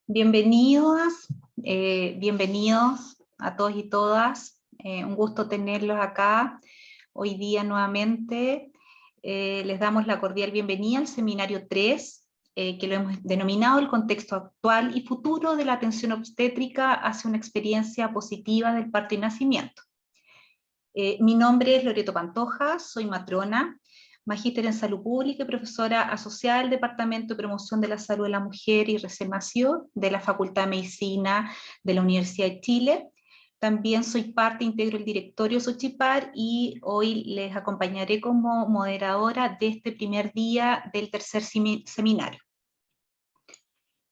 Bienvenidos, bienvenidos a todos y todas. Un gusto tenerlos acá hoy día nuevamente. Les damos la cordial bienvenida al seminario 3, que lo hemos denominado el contexto actual y futuro de la atención obstétrica hacia una experiencia positiva del parto y nacimiento. Mi nombre es Loreto Pantoja, soy matrona, magíster en salud pública y profesora asociada del Departamento de Promoción de la Salud de la Mujer y Recién Nacido de la Facultad de Medicina de la Universidad de Chile. También soy parte, integro el directorio Xochipar y hoy les acompañaré como moderadora de este primer día del tercer seminario.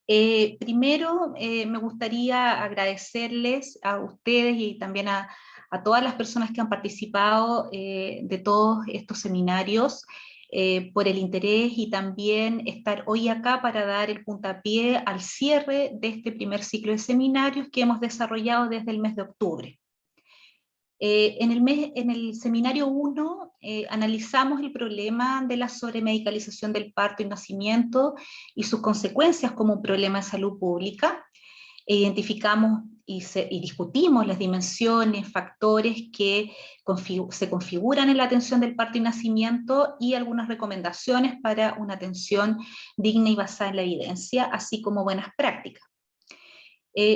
Primero, me gustaría agradecerles a ustedes y también a todas las personas que han participado de todos estos seminarios por el interés y también estar hoy acá para dar el puntapié al cierre de este primer ciclo de seminarios que hemos desarrollado desde el mes de octubre. En el seminario 1 analizamos el problema de la sobremedicalización del parto y nacimiento y sus consecuencias como un problema de salud pública. Identificamos y discutimos las dimensiones, factores que se configuran en la atención del parto y nacimiento y algunas recomendaciones para una atención digna y basada en la evidencia, así como buenas prácticas.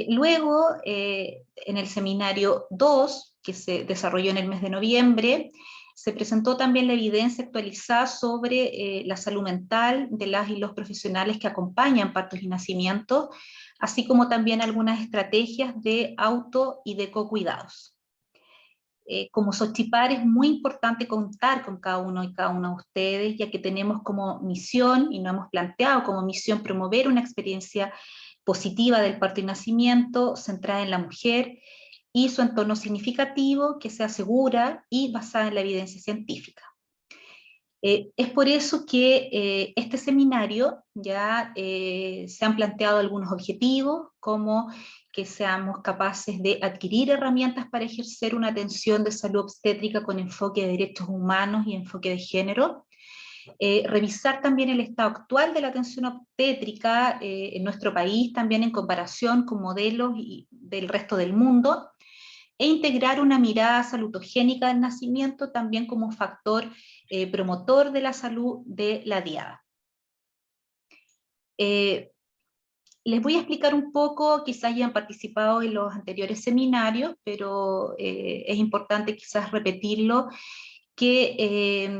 Luego, en el seminario 2, que se desarrolló en el mes de noviembre, se presentó también la evidencia actualizada sobre la salud mental de las y los profesionales que acompañan partos y nacimientos, así como también algunas estrategias de auto y de cocuidados. Como Xochipar es muy importante contar con cada uno y cada una de ustedes, ya que tenemos como misión, y nos hemos planteado como misión, promover una experiencia positiva del parto y nacimiento, centrada en la mujer, y su entorno significativo, que sea segura y basada en la evidencia científica. Es por eso que este seminario ya se han planteado algunos objetivos, como que seamos capaces de adquirir herramientas para ejercer una atención de salud obstétrica con enfoque de derechos humanos y enfoque de género, revisar también el estado actual de la atención obstétrica en nuestro país, también en comparación con modelos del resto del mundo, e integrar una mirada salutogénica del nacimiento también como factor promotor de la salud de la diada. Les voy a explicar un poco, quizás ya han participado en los anteriores seminarios, pero es importante quizás repetirlo, que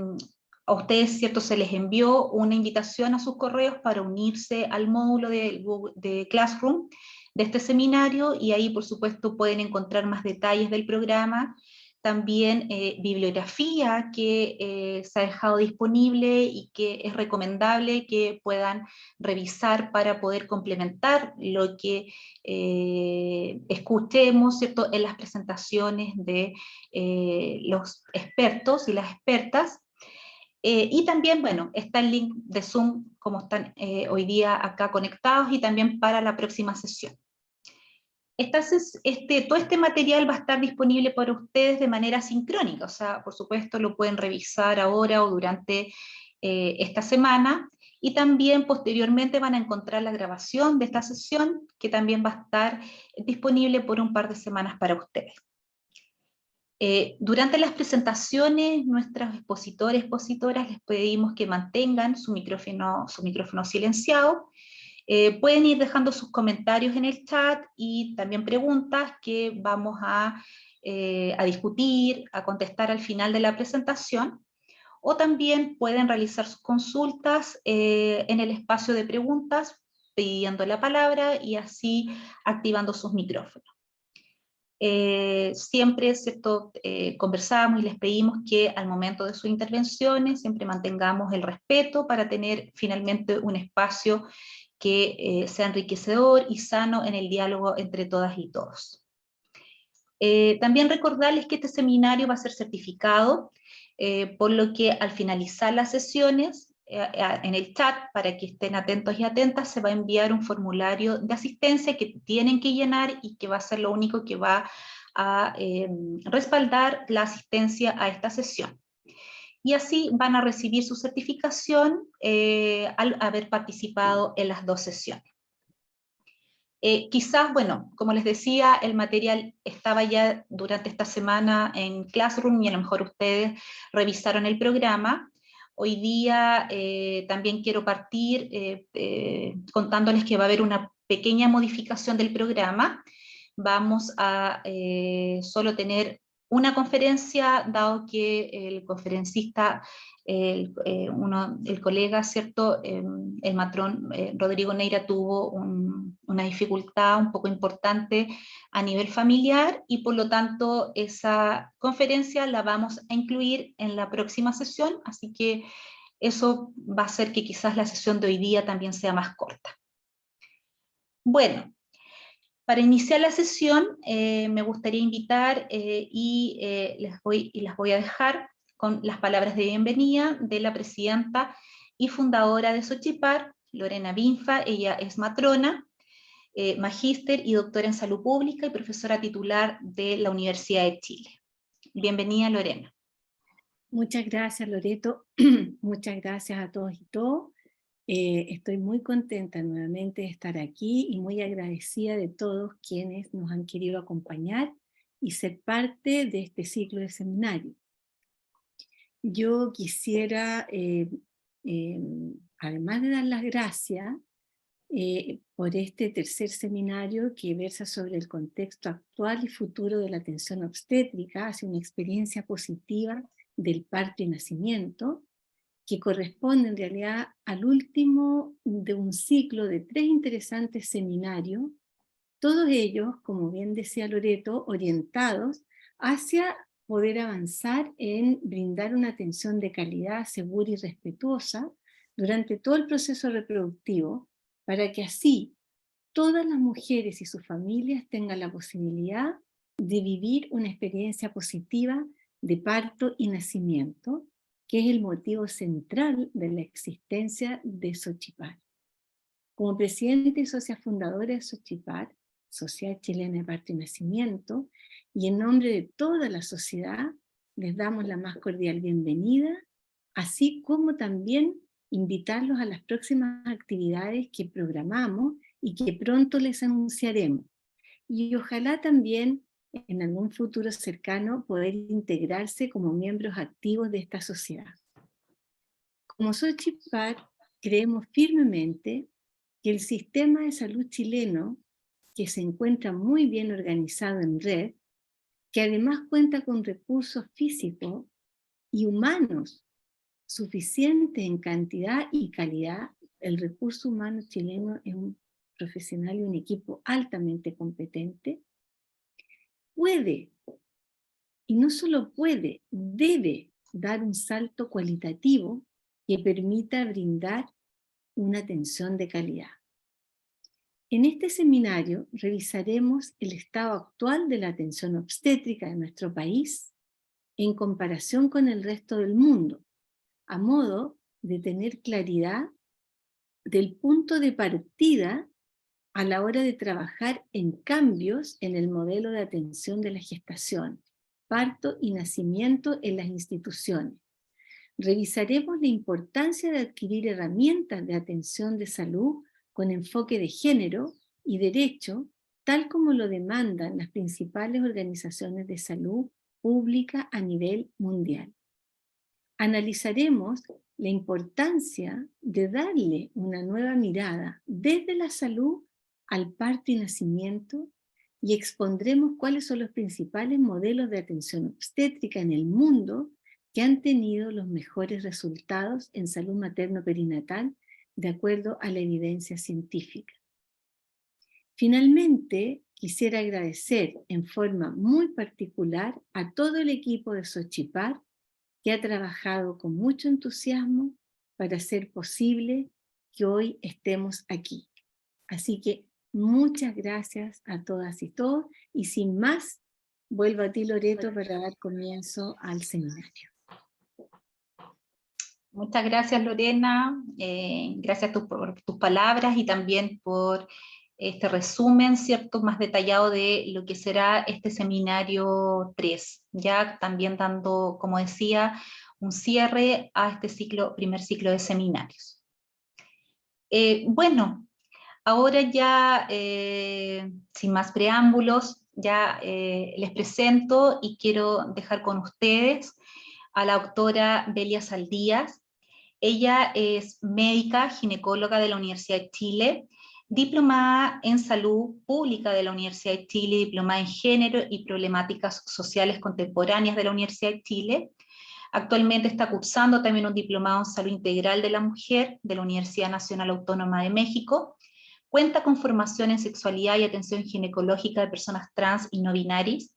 a ustedes, ¿cierto?, se les envió una invitación a sus correos para unirse al módulo de Classroom de este seminario, y ahí, por supuesto, pueden encontrar más detalles del programa, también bibliografía que se ha dejado disponible y que es recomendable que puedan revisar para poder complementar lo que escuchemos, ¿cierto?, en las presentaciones de los expertos y las expertas. Y también, bueno, está el link de Zoom, como están hoy día acá conectados, y también para la próxima sesión. Todo este material va a estar disponible para ustedes de manera sincrónica, o sea, por supuesto lo pueden revisar ahora o durante esta semana, y también posteriormente van a encontrar la grabación de esta sesión, que también va a estar disponible por un par de semanas para ustedes. Durante las presentaciones, nuestros expositores, expositoras, les pedimos que mantengan su micrófono silenciado. Pueden ir dejando sus comentarios en el chat y también preguntas que vamos a discutir, a contestar al final de la presentación, o también pueden realizar sus consultas en el espacio de preguntas, pidiendo la palabra y así activando sus micrófonos. Siempre, ¿cierto?, conversamos y les pedimos que al momento de sus intervenciones siempre mantengamos el respeto para tener finalmente un espacio que sea enriquecedor y sano en el diálogo entre todas y todos. También recordarles que este seminario va a ser certificado, por lo que al finalizar las sesiones, en el chat, para que estén atentos y atentas, se va a enviar un formulario de asistencia que tienen que llenar y que va a ser lo único que va a respaldar la asistencia a esta sesión. Y así van a recibir su certificación al haber participado en las dos sesiones. Quizás, bueno, como les decía, el material estaba ya durante esta semana en Classroom y a lo mejor ustedes revisaron el programa. Hoy día también quiero partir contándoles que va a haber una pequeña modificación del programa. Vamos a solo tener una conferencia, dado que el conferencista, el colega, ¿cierto? El matrón Rodrigo Neira tuvo una dificultad un poco importante a nivel familiar y por lo tanto esa conferencia la vamos a incluir en la próxima sesión, así que eso va a hacer que quizás la sesión de hoy día también sea más corta. Bueno, para iniciar la sesión me gustaría invitar las voy a dejar con las palabras de bienvenida de la presidenta y fundadora de Xochipar, Lorena Binfa. Ella es matrona, magíster y doctora en salud pública y profesora titular de la Universidad de Chile. Bienvenida, Lorena. Muchas gracias, Loreto. Muchas gracias a todos y todas. Estoy muy contenta nuevamente de estar aquí y muy agradecida de todos quienes nos han querido acompañar y ser parte de este ciclo de seminario. Yo quisiera, además de dar las gracias por este tercer seminario que versa sobre el contexto actual y futuro de la atención obstétrica hacia una experiencia positiva del parto y nacimiento, que corresponde en realidad al último de un ciclo de 3 interesantes seminarios, todos ellos, como bien decía Loreto, orientados hacia poder avanzar en brindar una atención de calidad, segura y respetuosa durante todo el proceso reproductivo, para que así todas las mujeres y sus familias tengan la posibilidad de vivir una experiencia positiva de parto y nacimiento, que es el motivo central de la existencia de Xochipar. Como presidente y socia fundadora de Xochipar, Sociedad Chilena de Parto y Nacimiento, y en nombre de toda la sociedad, les damos la más cordial bienvenida, así como también invitarlos a las próximas actividades que programamos y que pronto les anunciaremos. Y ojalá también en algún futuro cercano poder integrarse como miembros activos de esta sociedad. Como Xochipar, creemos firmemente que el sistema de salud chileno, que se encuentra muy bien organizado en red, que además cuenta con recursos físicos y humanos suficientes en cantidad y calidad, el recurso humano chileno es un profesional y un equipo altamente competente, puede, y no solo puede, debe dar un salto cualitativo que permita brindar una atención de calidad. En este seminario revisaremos el estado actual de la atención obstétrica de nuestro país en comparación con el resto del mundo, a modo de tener claridad del punto de partida a la hora de trabajar en cambios en el modelo de atención de la gestación, parto y nacimiento en las instituciones. Revisaremos la importancia de adquirir herramientas de atención de salud con enfoque de género y derecho, tal como lo demandan las principales organizaciones de salud pública a nivel mundial. Analizaremos la importancia de darle una nueva mirada desde la salud al parto y nacimiento y expondremos cuáles son los principales modelos de atención obstétrica en el mundo que han tenido los mejores resultados en salud materno-perinatal de acuerdo a la evidencia científica. Finalmente, quisiera agradecer en forma muy particular a todo el equipo de Xochipar que ha trabajado con mucho entusiasmo para hacer posible que hoy estemos aquí. Así que muchas gracias a todas y todos, y sin más, vuelvo a ti, Loreto, para dar comienzo al seminario. Muchas gracias, Lorena. Gracias por tus palabras y también por este resumen, ¿cierto?, más detallado de lo que será este seminario 3, ya también dando, como decía, un cierre a este primer ciclo de seminarios. Bueno, Ahora ya, sin más preámbulos, ya les presento y quiero dejar con ustedes a la doctora Belia Saldías. Ella es médica, ginecóloga de la Universidad de Chile, diplomada en salud pública de la Universidad de Chile, diplomada en género y problemáticas sociales contemporáneas de la Universidad de Chile. Actualmente está cursando también un diplomado en salud integral de la mujer de la Universidad Nacional Autónoma de México. Cuenta con formación en sexualidad y atención ginecológica de personas trans y no binarias.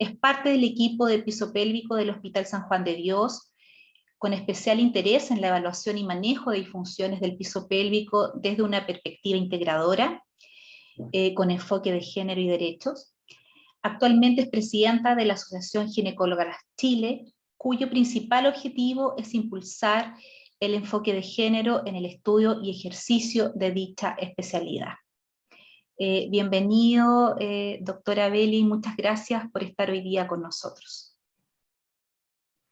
Es parte del equipo de piso pélvico del Hospital San Juan de Dios, con especial interés en la evaluación y manejo de disfunciones del piso pélvico desde una perspectiva integradora, con enfoque de género y derechos. Actualmente es presidenta de la Asociación Ginecólogas Chile, cuyo principal objetivo es impulsar el enfoque de género en el estudio y ejercicio de dicha especialidad. Bienvenido, doctora Beli, muchas gracias por estar hoy día con nosotros.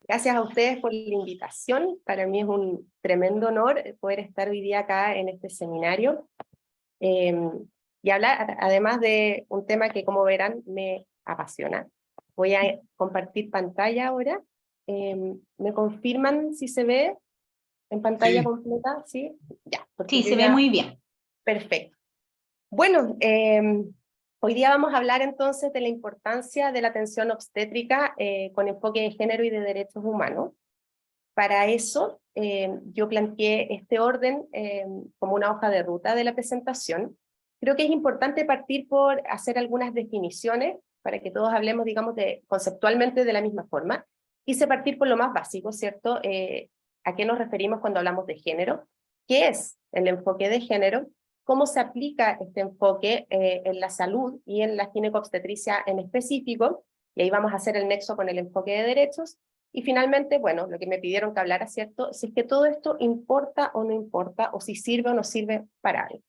Gracias a ustedes por la invitación. Para mí es un tremendo honor poder estar hoy día acá en este seminario y hablar además de un tema que, como verán, me apasiona. Voy a compartir pantalla ahora. ¿Me confirman si se ve en pantalla completa? ¿Sí? Ya, sí, se ve muy bien. Perfecto. Bueno, hoy día vamos a hablar entonces de la importancia de la atención obstétrica con enfoque de género y de derechos humanos. Para eso yo planteé este orden como una hoja de ruta de la presentación. Creo que es importante partir por hacer algunas definiciones para que todos hablemos, digamos, conceptualmente de la misma forma. Quise partir por lo más básico, ¿cierto? ¿A qué nos referimos cuando hablamos de género? ¿Qué es el enfoque de género? ¿Cómo se aplica este enfoque en la salud y en la ginecobstetricia en específico? Y ahí vamos a hacer el nexo con el enfoque de derechos. Y finalmente, bueno, lo que me pidieron que hablara, ¿cierto? Si es que todo esto importa o no importa, o si sirve o no sirve para algo.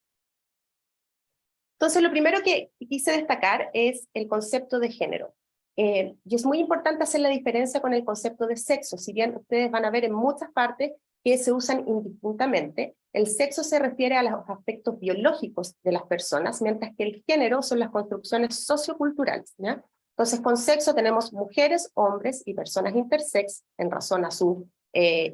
Entonces, lo primero que quise destacar es el concepto de género. Y es muy importante hacer la diferencia con el concepto de sexo. Si bien ustedes van a ver en muchas partes que se usan indistintamente, el sexo se refiere a los aspectos biológicos de las personas, mientras que el género son las construcciones socioculturales, ¿ya? Entonces, con sexo tenemos mujeres, hombres y personas intersex, en razón a su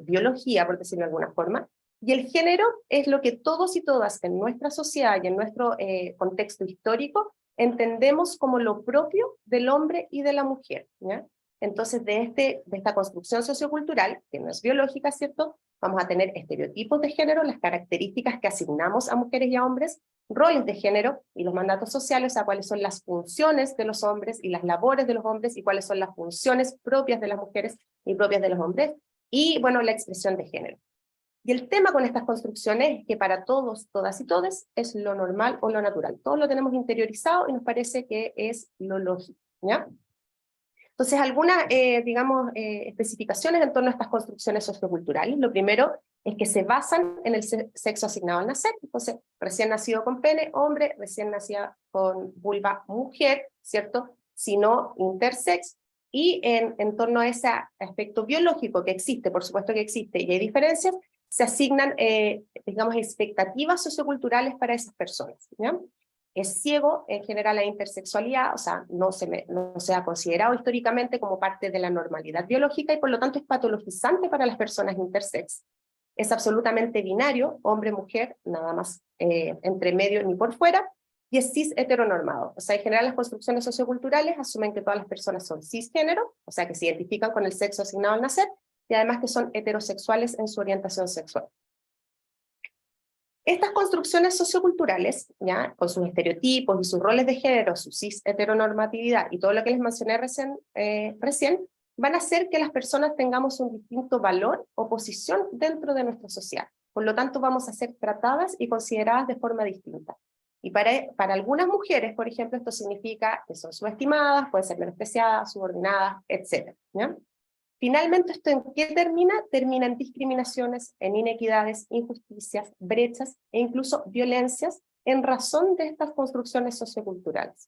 biología, por decirlo de alguna forma, y el género es lo que todos y todas en nuestra sociedad y en nuestro contexto histórico entendemos como lo propio del hombre y de la mujer, ¿ya? Entonces, de esta construcción sociocultural, que no es biológica, ¿cierto?, vamos a tener estereotipos de género, las características que asignamos a mujeres y a hombres, roles de género y los mandatos sociales, a cuáles son las funciones de los hombres y las labores de los hombres, y cuáles son las funciones propias de las mujeres y propias de los hombres, y bueno, la expresión de género. Y el tema con estas construcciones es que para todos, todas y todes es lo normal o lo natural. Todos lo tenemos interiorizado y nos parece que es lo lógico, ¿ya? Entonces, algunas, digamos, especificaciones en torno a estas construcciones socioculturales. Lo primero es que se basan en el sexo asignado al nacer. Entonces, recién nacido con pene, hombre, recién nacida con vulva, mujer, ¿cierto? Si no, intersex. Y en torno a ese aspecto biológico que existe, por supuesto que existe, y hay diferencias, se asignan, digamos, expectativas socioculturales para esas personas, ¿ya? Es ciego en general la intersexualidad, o sea, no se ha considerado históricamente como parte de la normalidad biológica y por lo tanto es patologizante para las personas intersex. Es absolutamente binario, hombre-mujer, nada más entre medio ni por fuera, y es cis heteronormado. O sea, en general las construcciones socioculturales asumen que todas las personas son cisgénero, o sea, que se identifican con el sexo asignado al nacer, y además que son heterosexuales en su orientación sexual. Estas construcciones socioculturales, ¿ya?, con sus estereotipos y sus roles de género, su cis heteronormatividad y todo lo que les mencioné recién, van a hacer que las personas tengamos un distinto valor o posición dentro de nuestra sociedad. Por lo tanto, vamos a ser tratadas y consideradas de forma distinta. Y para algunas mujeres, por ejemplo, esto significa que son subestimadas, pueden ser menospreciadas, subordinadas, etc., ¿ya? Finalmente, ¿esto en qué termina? Termina en discriminaciones, en inequidades, injusticias, brechas e incluso violencias en razón de estas construcciones socioculturales.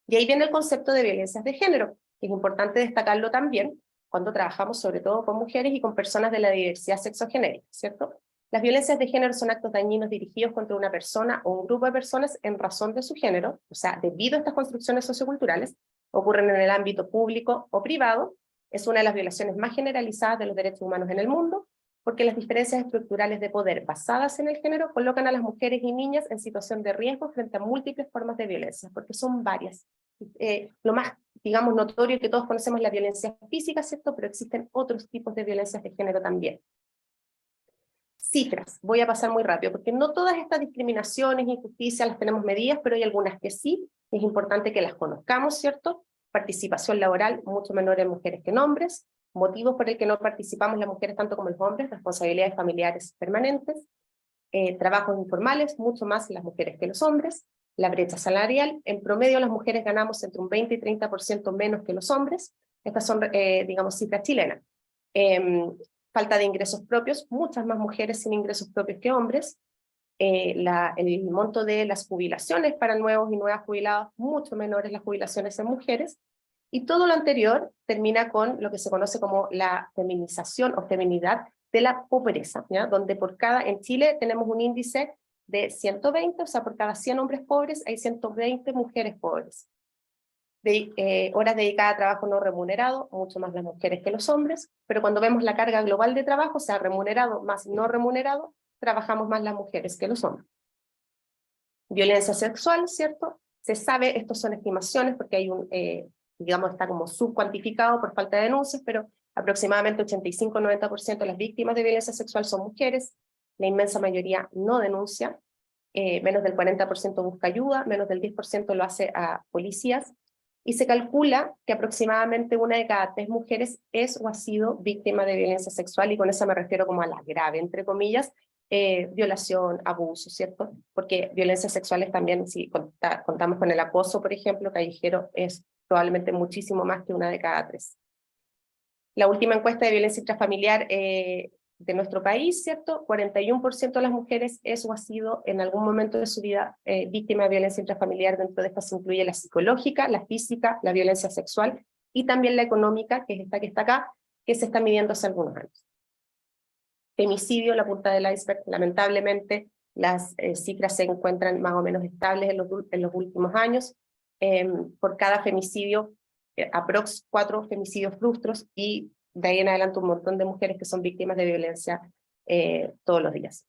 Y ahí viene el concepto de violencias de género, que es importante destacarlo también cuando trabajamos sobre todo con mujeres y con personas de la diversidad sexogenérica, ¿cierto? Las violencias de género son actos dañinos dirigidos contra una persona o un grupo de personas en razón de su género, o sea, debido a estas construcciones socioculturales, ocurren en el ámbito público o privado. Es una de las violaciones más generalizadas de los derechos humanos en el mundo, porque las diferencias estructurales de poder basadas en el género colocan a las mujeres y niñas en situación de riesgo frente a múltiples formas de violencia, porque son varias. Lo más, digamos, notorio que todos conocemos es la violencia física, ¿cierto? Pero existen otros tipos de violencias de género también. Cifras, voy a pasar muy rápido, porque no todas estas discriminaciones e injusticias las tenemos medidas, pero hay algunas que sí, es importante que las conozcamos, ¿cierto? Participación laboral mucho menor en mujeres que en hombres, motivos por el que no participamos las mujeres tanto como los hombres, responsabilidades familiares permanentes, trabajos informales, mucho más las mujeres que los hombres, la brecha salarial, en promedio las mujeres ganamos entre un 20 y 30% menos que los hombres, estas son, digamos, cifras chilenas. Falta de ingresos propios, muchas más mujeres sin ingresos propios que hombres, el monto de las jubilaciones para nuevos y nuevas jubilados, mucho menores las jubilaciones en mujeres, y todo lo anterior termina con lo que se conoce como la feminización o feminidad de la pobreza, ¿ya? Donde en Chile tenemos un índice de 120, o sea, por cada 100 hombres pobres hay 120 mujeres pobres. Horas dedicadas a trabajo no remunerado, mucho más las mujeres que los hombres, pero cuando vemos la carga global de trabajo, o sea, remunerado más no remunerado, trabajamos más las mujeres que los hombres. Violencia sexual, ¿cierto? Se sabe, estos son estimaciones, porque hay digamos, está como subcuantificado por falta de denuncias, pero aproximadamente 85-90% de las víctimas de violencia sexual son mujeres, la inmensa mayoría no denuncia, menos del 40% busca ayuda, menos del 10% lo hace a policías, y se calcula que aproximadamente 1 de cada 3 mujeres es o ha sido víctima de violencia sexual, y con eso me refiero como a la grave, entre comillas, violación, abuso, ¿cierto? Porque violencias sexuales también, si contamos con el acoso, por ejemplo, callejero, es probablemente muchísimo más que 1 de cada 3. La última encuesta de violencia intrafamiliar de nuestro país, ¿cierto? 41% de las mujeres es o ha sido en algún momento de su vida víctima de violencia intrafamiliar. Dentro de estas se incluye la psicológica, la física, la violencia sexual y también la económica, que es esta que está acá, que se está midiendo hace algunos años. Femicidio, la punta del iceberg, lamentablemente las cifras se encuentran más o menos estables en los últimos años. Por cada femicidio, aprox 4 femicidios frustros, y de ahí en adelante un montón de mujeres que son víctimas de violencia todos los días.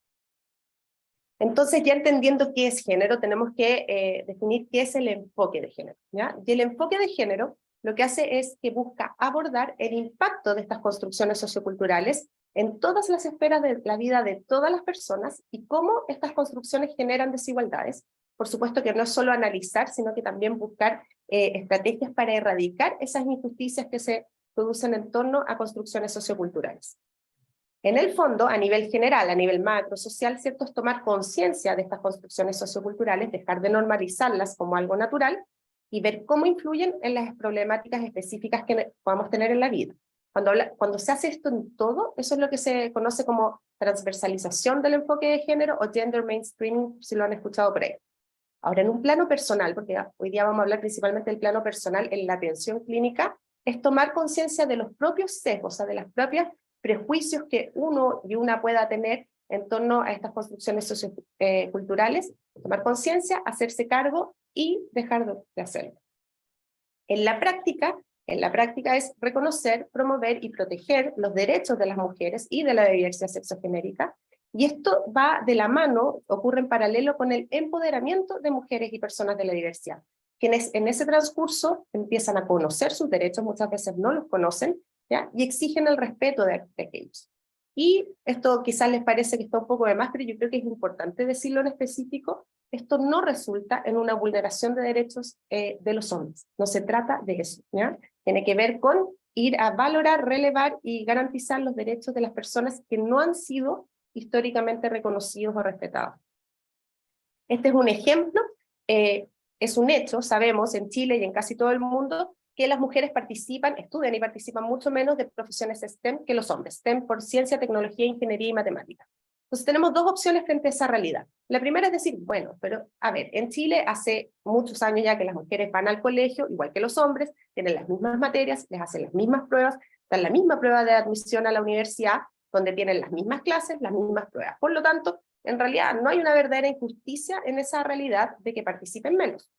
Entonces, ya entendiendo qué es género, tenemos que definir qué es el enfoque de género, ¿ya? Y el enfoque de género lo que hace es que busca abordar el impacto de estas construcciones socioculturales en todas las esferas de la vida de todas las personas y cómo estas construcciones generan desigualdades. Por supuesto que no es solo analizar, sino que también buscar estrategias para erradicar esas injusticias que se producen en torno a construcciones socioculturales. En el fondo, a nivel general, a nivel macro, social, ¿cierto?, es tomar conciencia de estas construcciones socioculturales, dejar de normalizarlas como algo natural, y ver cómo influyen en las problemáticas específicas que podamos tener en la vida. Cuando se hace esto en todo, eso es lo que se conoce como transversalización del enfoque de género o gender mainstreaming, si lo han escuchado por ahí. Ahora, en un plano personal, porque hoy día vamos a hablar principalmente del plano personal en la atención clínica, es tomar conciencia de los propios sesgos, o sea, de los propios prejuicios que uno y una pueda tener en torno a estas construcciones socioculturales, tomar conciencia, hacerse cargo y dejar de hacerlo. En la práctica es reconocer, promover y proteger los derechos de las mujeres y de la diversidad sexogenérica, y esto va de la mano, ocurre en paralelo con el empoderamiento de mujeres y personas de la diversidad, quienes en ese transcurso empiezan a conocer sus derechos, muchas veces no los conocen, ¿ya? Y exigen el respeto de aquellos. Y esto quizás les parece que está un poco de más, pero yo creo que es importante decirlo en específico, esto no resulta en una vulneración de derechos de los hombres, no se trata de eso, ¿ya? Tiene que ver con ir a valorar, relevar y garantizar los derechos de las personas que no han sido históricamente reconocidos o respetados. Este es un ejemplo, es un hecho, sabemos en Chile y en casi todo el mundo, que las mujeres estudian y participan mucho menos de profesiones STEM que los hombres, STEM por ciencia, tecnología, ingeniería y matemática. Entonces tenemos dos opciones frente a esa realidad. La primera es decir, bueno, pero a ver, en Chile hace muchos años ya que las mujeres van al colegio, igual que los hombres, tienen las mismas materias, les hacen las mismas pruebas, dan la misma prueba de admisión a la universidad, donde tienen las mismas clases, las mismas pruebas. Por lo tanto, en realidad no hay una verdadera injusticia en esa realidad de que participen menos.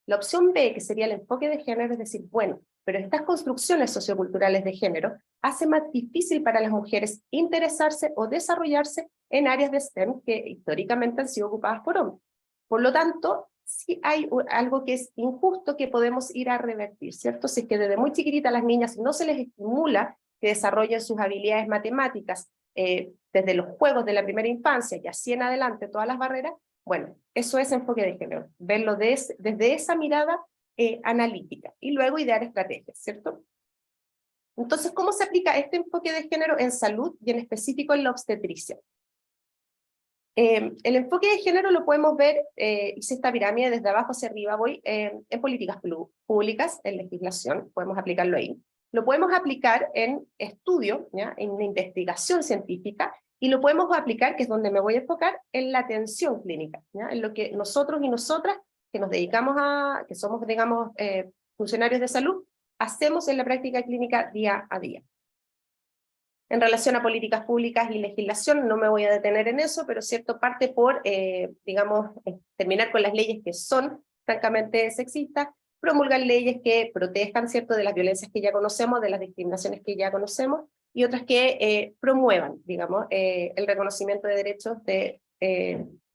La opción B, que sería el enfoque de género, es decir, bueno, pero estas construcciones socioculturales de género hacen más difícil para las mujeres interesarse o desarrollarse en áreas de STEM que históricamente han sido ocupadas por hombres. Por lo tanto, sí hay algo que es injusto que podemos ir a revertir, ¿cierto? Si es que desde muy chiquitita a las niñas no se les estimula que desarrollen sus habilidades matemáticas desde los juegos de la primera infancia y así en adelante todas las barreras, bueno, eso es enfoque de género, verlo desde esa mirada analítica y luego idear estrategias, ¿cierto? Entonces, ¿cómo se aplica este enfoque de género en salud y en específico en la obstetricia? El enfoque de género lo podemos ver, hice esta pirámide desde abajo hacia arriba, voy en políticas públicas, en legislación, podemos aplicarlo ahí. Lo podemos aplicar en estudio, ¿ya? En investigación científica, y lo podemos aplicar, que es donde me voy a enfocar, en la atención clínica, ¿ya? En lo que nosotros y nosotras, que nos dedicamos que somos, digamos, funcionarios de salud, hacemos en la práctica clínica día a día. En relación a políticas públicas y legislación, no me voy a detener en eso, pero cierto, parte por, digamos, terminar con las leyes que son francamente sexistas, promulgar leyes que protejan, cierto, de las violencias que ya conocemos, de las discriminaciones que ya conocemos, y otras que promuevan, digamos, el reconocimiento de derechos de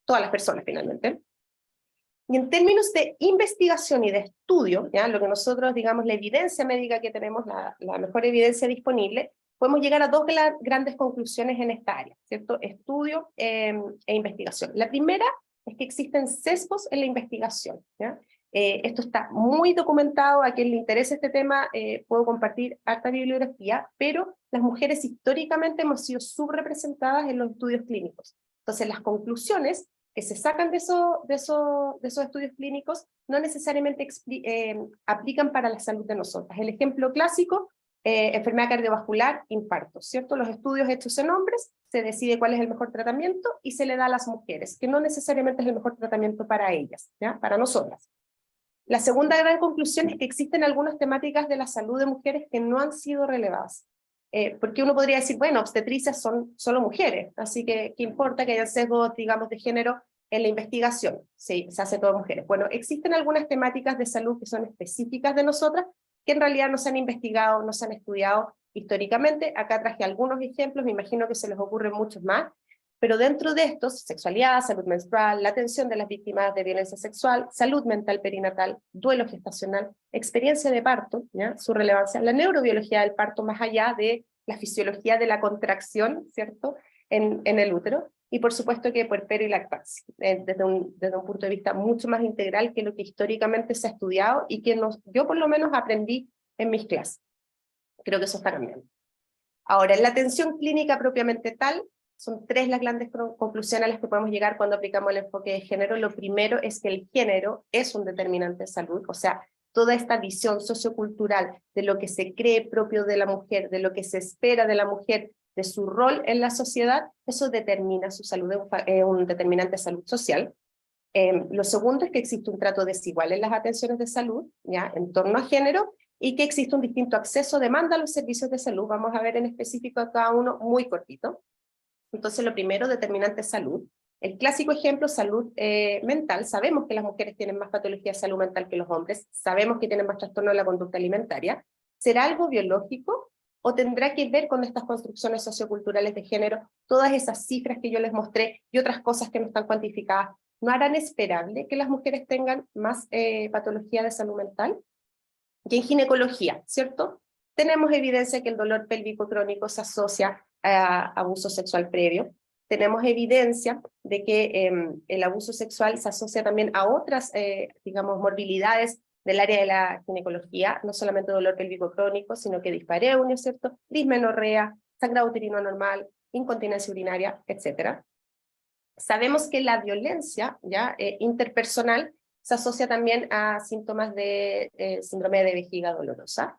todas las personas, finalmente. Y en términos de investigación y de estudio, ¿ya? Lo que nosotros, digamos, la evidencia médica que tenemos, la mejor evidencia disponible, podemos llegar a dos grandes conclusiones en esta área, ¿cierto? Estudio e investigación. La primera es que existen sesgos en la investigación, ¿ya? Esto está muy documentado, a quien le interese este tema puedo compartir harta bibliografía, pero las mujeres históricamente hemos sido subrepresentadas en los estudios clínicos. Entonces las conclusiones que se sacan de esos estudios clínicos no necesariamente aplican para la salud de nosotras. El ejemplo clásico, enfermedad cardiovascular, infarto, ¿cierto? Los estudios hechos en hombres, se decide cuál es el mejor tratamiento y se le da a las mujeres, que no necesariamente es el mejor tratamiento para ellas, ¿ya? Para nosotras. La segunda gran conclusión es que existen algunas temáticas de la salud de mujeres que no han sido relevadas. Porque uno podría decir, bueno, obstetricias son solo mujeres, así que ¿qué importa que haya sesgos, digamos, de género en la investigación? Sí, se hace todo mujeres. Bueno, existen algunas temáticas de salud que son específicas de nosotras, que en realidad no se han investigado, no se han estudiado históricamente. Acá traje algunos ejemplos, me imagino que se les ocurren muchos más, pero dentro de estos, sexualidad, salud menstrual, la atención de las víctimas de violencia sexual, salud mental perinatal, duelo gestacional, experiencia de parto, ¿ya? Su relevancia, la neurobiología del parto más allá de la fisiología de la contracción, ¿cierto?, en el útero, y por supuesto que puerperio y lactancia, desde un punto de vista mucho más integral que lo que históricamente se ha estudiado y que yo por lo menos aprendí en mis clases. Creo que eso está cambiando. Ahora, en la atención clínica propiamente tal, son tres las grandes conclusiones a las que podemos llegar cuando aplicamos el enfoque de género. Lo primero es que el género es un determinante de salud, o sea, toda esta visión sociocultural de lo que se cree propio de la mujer, de lo que se espera de la mujer, de su rol en la sociedad, eso determina su salud, un determinante de salud social. Lo segundo es que existe un trato desigual en las atenciones de salud, ¿ya? En torno a género, y que existe un distinto acceso, demanda a los servicios de salud. Vamos a ver en específico a cada uno muy cortito. Entonces, lo primero, determinante salud. El clásico ejemplo, salud mental. Sabemos que las mujeres tienen más patología de salud mental que los hombres, sabemos que tienen más trastorno de la conducta alimentaria. ¿Será algo biológico o tendrá que ver con estas construcciones socioculturales de género? Todas esas cifras que yo les mostré y otras cosas que no están cuantificadas, ¿no harán esperable que las mujeres tengan más patología de salud mental? Y en ginecología, ¿cierto? Tenemos evidencia que el dolor pélvico crónico se asocia a abuso sexual previo. Tenemos evidencia de que el abuso sexual se asocia también a otras, digamos, morbilidades del área de la ginecología, no solamente dolor pélvico crónico, sino que dispareunia, ¿cierto? Dismenorrea, sangrado uterino anormal, incontinencia urinaria, etc. Sabemos que la violencia ya interpersonal se asocia también a síntomas de síndrome de vejiga dolorosa.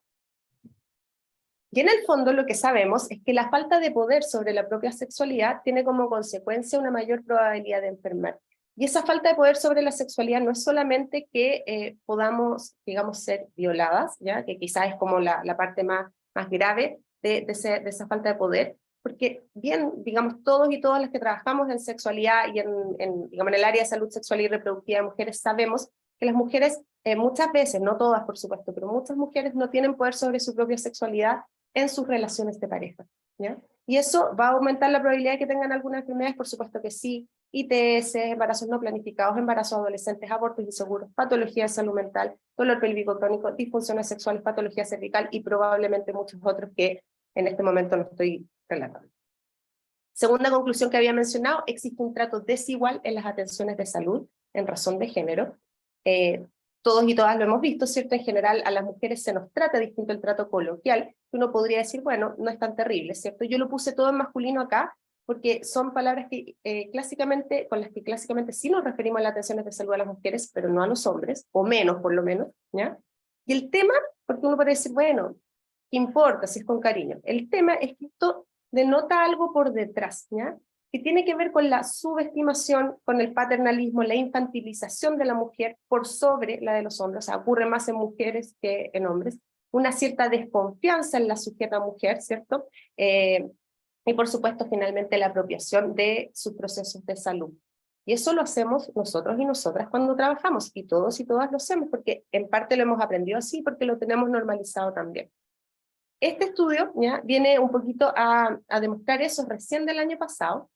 Y en el fondo lo que sabemos es que la falta de poder sobre la propia sexualidad tiene como consecuencia una mayor probabilidad de enfermar. Y esa falta de poder sobre la sexualidad no es solamente que podamos, digamos, ser violadas, ¿ya? Que quizás es como la parte más grave de esa falta de poder, porque bien, digamos, todos y todas las que trabajamos en sexualidad y digamos, en el área de salud sexual y reproductiva de mujeres, sabemos que las mujeres muchas veces, no todas por supuesto, pero muchas mujeres no tienen poder sobre su propia sexualidad en sus relaciones de pareja, ¿ya? Y eso va a aumentar la probabilidad de que tengan algunas enfermedades, por supuesto que sí, ITS, embarazos no planificados, embarazos adolescentes, abortos inseguros, patología de salud mental, dolor pélvico crónico, disfunciones sexuales, patología cervical y probablemente muchos otros que en este momento no estoy relatando. Segunda conclusión que había mencionado, existe un trato desigual en las atenciones de salud en razón de género. Todos y todas lo hemos visto, ¿cierto? En general a las mujeres se nos trata distinto el trato coloquial, que uno podría decir, bueno, no es tan terrible, ¿cierto? Yo lo puse todo en masculino acá, porque son palabras que clásicamente, con las que clásicamente sí nos referimos a las atenciones de salud a las mujeres, pero no a los hombres, o menos por lo menos, ¿ya? Y el tema, porque uno puede decir, bueno, ¿qué importa si es con cariño? El tema es que esto denota algo por detrás, ¿ya? Que tiene que ver con la subestimación, con el paternalismo, la infantilización de la mujer por sobre la de los hombres, o sea, ocurre más en mujeres que en hombres, una cierta desconfianza en la sujeta mujer, ¿cierto? Y por supuesto, finalmente, la apropiación de sus procesos de salud. Y eso lo hacemos nosotros y nosotras cuando trabajamos, y todos y todas lo hacemos, porque en parte lo hemos aprendido así, porque lo tenemos normalizado también. Este estudio ya viene un poquito a demostrar eso recién del año pasado,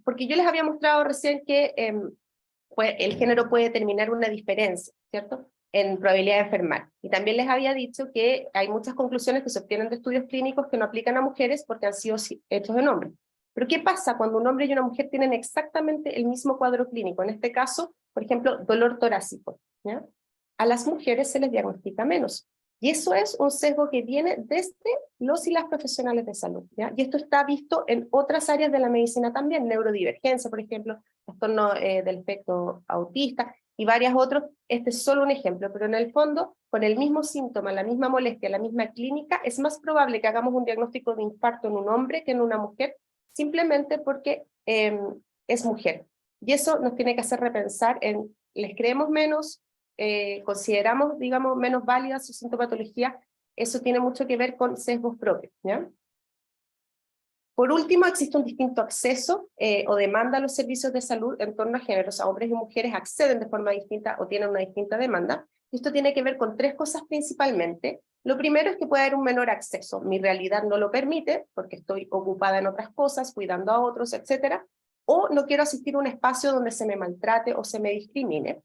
porque yo les había mostrado recién que el género puede determinar una diferencia, ¿cierto?, en probabilidad de enfermar. Y también les había dicho que hay muchas conclusiones que se obtienen de estudios clínicos que no aplican a mujeres porque han sido hechos en hombres. Pero ¿qué pasa cuando un hombre y una mujer tienen exactamente el mismo cuadro clínico? En este caso, por ejemplo, dolor torácico, ¿ya? A las mujeres se les diagnostica menos. Y eso es un sesgo que viene desde los y las profesionales de salud, ¿ya? Y esto está visto en otras áreas de la medicina también, neurodivergencia, por ejemplo, trastorno del espectro autista, y varios otros. Este es solo un ejemplo, pero en el fondo, con el mismo síntoma, la misma molestia, la misma clínica, es más probable que hagamos un diagnóstico de infarto en un hombre que en una mujer, simplemente porque es mujer. Y eso nos tiene que hacer repensar en, ¿les creemos menos? Consideramos, digamos, menos válida su sintomatología. Eso tiene mucho que ver con sesgos propios, ¿ya? Por último, existe un distinto acceso o demanda a los servicios de salud en torno a género, o sea, hombres y mujeres acceden de forma distinta o tienen una distinta demanda. Esto tiene que ver con tres cosas principalmente. Lo primero es que puede haber un menor acceso. Mi realidad no lo permite, porque estoy ocupada en otras cosas, cuidando a otros, etcétera, o no quiero asistir a un espacio donde se me maltrate o se me discrimine,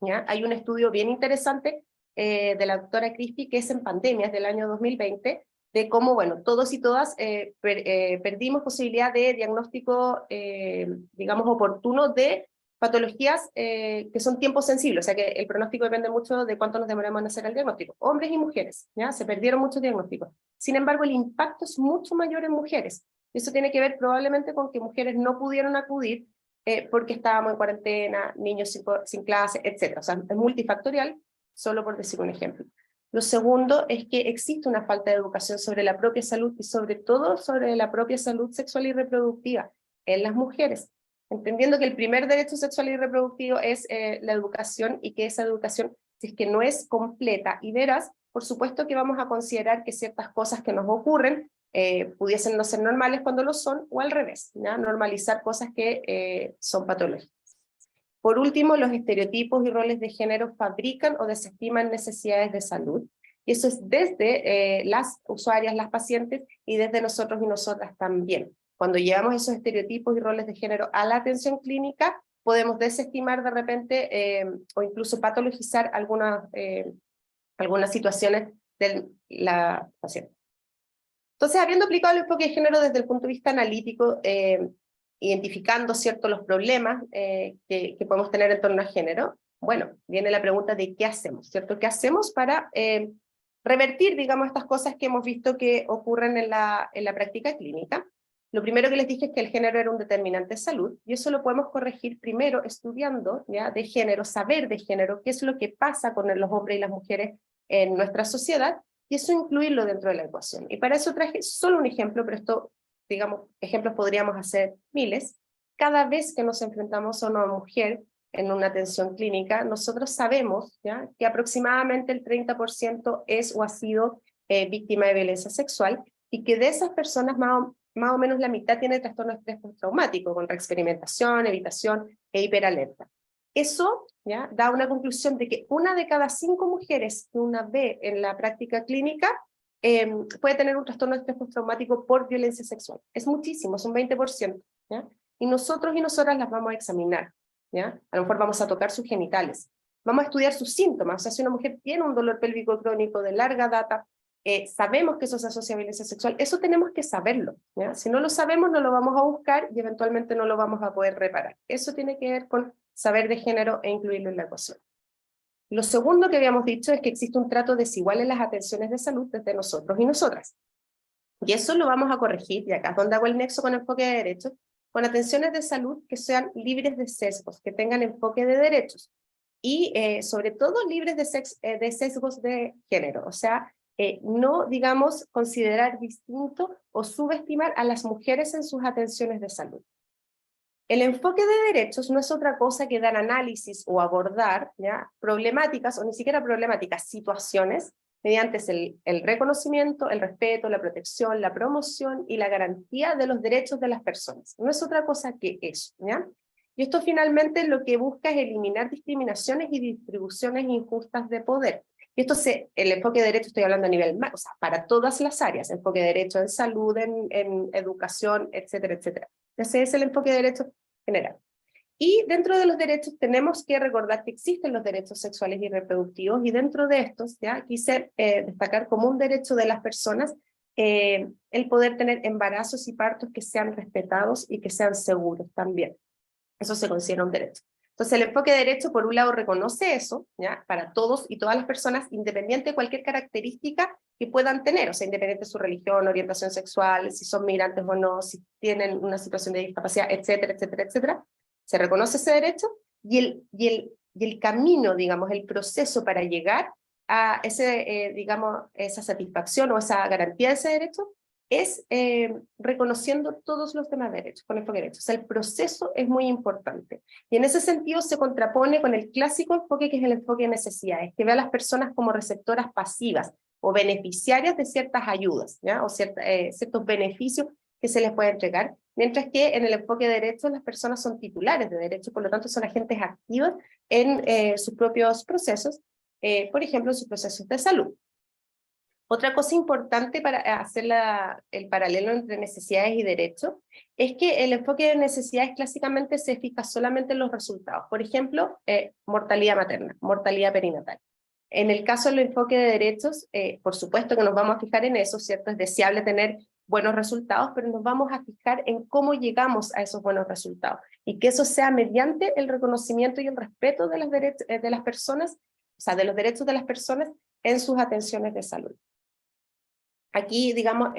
¿ya? Hay un estudio bien interesante de la doctora Crispi, que es en pandemias del año 2020, de cómo, bueno, todos y todas perdimos posibilidad de diagnóstico, digamos, oportuno de patologías que son tiempo sensibles, o sea que el pronóstico depende mucho de cuánto nos demoramos en hacer el diagnóstico. Hombres y mujeres, ¿ya? Se perdieron muchos diagnósticos. Sin embargo, el impacto es mucho mayor en mujeres. Eso tiene que ver probablemente con que mujeres no pudieron acudir porque estábamos en cuarentena, niños sin clase, etc. O sea, es multifactorial, solo por decir un ejemplo. Lo segundo es que existe una falta de educación sobre la propia salud y sobre todo sobre la propia salud sexual y reproductiva en las mujeres, entendiendo que el primer derecho sexual y reproductivo es la educación, y que esa educación, si es que no es completa y veraz, por supuesto que vamos a considerar que ciertas cosas que nos ocurren pudiesen no ser normales cuando lo son, o al revés, ¿ya? Normalizar cosas que son patológicas. Por último, los estereotipos y roles de género fabrican o desestiman necesidades de salud, y eso es desde las usuarias, las pacientes, y desde nosotros y nosotras también. Cuando llevamos esos estereotipos y roles de género a la atención clínica, podemos desestimar de repente o incluso patologizar algunas situaciones de la paciente. Entonces, habiendo aplicado el enfoque de género desde el punto de vista analítico, identificando, ¿cierto?, los problemas que podemos tener en torno a género, bueno, viene la pregunta de qué hacemos, ¿cierto? ¿Qué hacemos para revertir, digamos, estas cosas que hemos visto que ocurren en la práctica clínica? Lo primero que les dije es que el género era un determinante de salud, y eso lo podemos corregir primero estudiando, ¿ya?, de género, saber de género, qué es lo que pasa con los hombres y las mujeres en nuestra sociedad, y eso incluirlo dentro de la ecuación. Y para eso traje solo un ejemplo, pero esto, digamos, ejemplos podríamos hacer miles. Cada vez que nos enfrentamos a una mujer en una atención clínica, nosotros sabemos, ¿ya?, que aproximadamente el 30% es o ha sido víctima de violencia sexual, y que de esas personas más o menos la mitad tiene trastorno de estrés postraumático, con reexperimentación, evitación e hiperalerta. Eso ya da una conclusión de que 1 de cada 5 mujeres que una ve en la práctica clínica puede tener un trastorno de estrés postraumático por violencia sexual. Es muchísimo, es un 20%. ¿Ya? Y nosotros y nosotras las vamos a examinar. ¿Ya? A lo mejor vamos a tocar sus genitales. Vamos a estudiar sus síntomas. O sea, si una mujer tiene un dolor pélvico crónico de larga data, sabemos que eso se asocia a violencia sexual, eso tenemos que saberlo. ¿Ya? Si no lo sabemos, no lo vamos a buscar y eventualmente no lo vamos a poder reparar. Eso tiene que ver con saber de género e incluirlo en la ecuación. Lo segundo que habíamos dicho es que existe un trato desigual en las atenciones de salud desde nosotros y nosotras. Y eso lo vamos a corregir, y acá es donde hago el nexo con enfoque de derechos, con atenciones de salud que sean libres de sesgos, que tengan enfoque de derechos, y sobre todo libres de sesgos de género, o sea, no, digamos, considerar distinto o subestimar a las mujeres en sus atenciones de salud. El enfoque de derechos no es otra cosa que dar análisis o abordar ¿ya? Problemáticas, o ni siquiera problemáticas, situaciones, mediante el reconocimiento, el respeto, la protección, la promoción y la garantía de los derechos de las personas. No es otra cosa que eso. ¿Ya? Y esto finalmente lo que busca es eliminar discriminaciones y distribuciones injustas de poder. Y esto el enfoque de derecho estoy hablando a nivel más, o sea, para todas las áreas, enfoque de derecho en salud, en educación, etcétera, etcétera. Ese es el enfoque de derecho general. Y dentro de los derechos tenemos que recordar que existen los derechos sexuales y reproductivos, y dentro de estos, ya quise destacar como un derecho de las personas el poder tener embarazos y partos que sean respetados y que sean seguros también. Eso se considera un derecho. Entonces el enfoque de derecho, por un lado, reconoce eso, ¿ya? Para todos y todas las personas, independiente de cualquier característica que puedan tener, o sea, independiente de su religión, orientación sexual, si son migrantes o no, si tienen una situación de discapacidad, etcétera, etcétera, etcétera. Se reconoce ese derecho y el camino, digamos, el proceso para llegar a ese, digamos, esa satisfacción o esa garantía de ese derecho es reconociendo todos los demás derechos, con enfoque de derechos. O sea, el proceso es muy importante. Y en ese sentido se contrapone con el clásico enfoque, que es el enfoque de necesidades, que ve a las personas como receptoras pasivas o beneficiarias de ciertas ayudas, ¿ya? O ciertos beneficios que se les puede entregar, mientras que en el enfoque de derechos las personas son titulares de derechos, por lo tanto son agentes activos en sus propios procesos, por ejemplo, en sus procesos de salud. Otra cosa importante para hacer el paralelo entre necesidades y derechos es que el enfoque de necesidades clásicamente se fija solamente en los resultados. Por ejemplo, mortalidad materna, mortalidad perinatal. En el caso del enfoque de derechos, por supuesto que nos vamos a fijar en eso, ¿cierto? Es deseable tener buenos resultados, pero nos vamos a fijar en cómo llegamos a esos buenos resultados. Y que eso sea mediante el reconocimiento y el respeto de las personas, o sea, de los derechos de las personas en sus atenciones de salud. Aquí, digamos,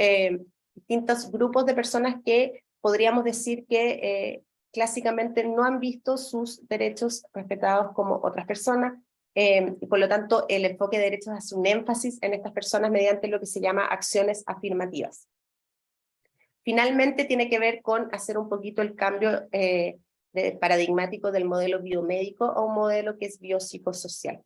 distintos grupos de personas que podríamos decir que clásicamente no han visto sus derechos respetados como otras personas, y por lo tanto el enfoque de derechos hace un énfasis en estas personas mediante lo que se llama acciones afirmativas. Finalmente tiene que ver con hacer un poquito el cambio paradigmático del modelo biomédico a un modelo que es biopsicosocial.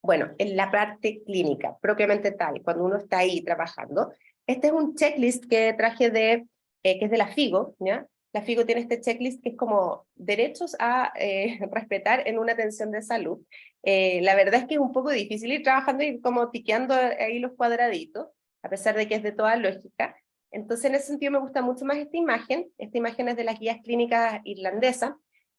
Bueno, en la parte clínica, propiamente tal, cuando uno está ahí trabajando, este es un checklist que traje que es de la FIGO, ¿ya? La FIGO tiene este checklist que es como derechos a respetar en una atención de salud. La verdad es que es un poco difícil ir trabajando y como tiqueando ahí los cuadraditos, a pesar de que es de toda lógica. Entonces, en ese sentido me gusta mucho más esta imagen. Esta imagen es de las guías clínicas irlandesas,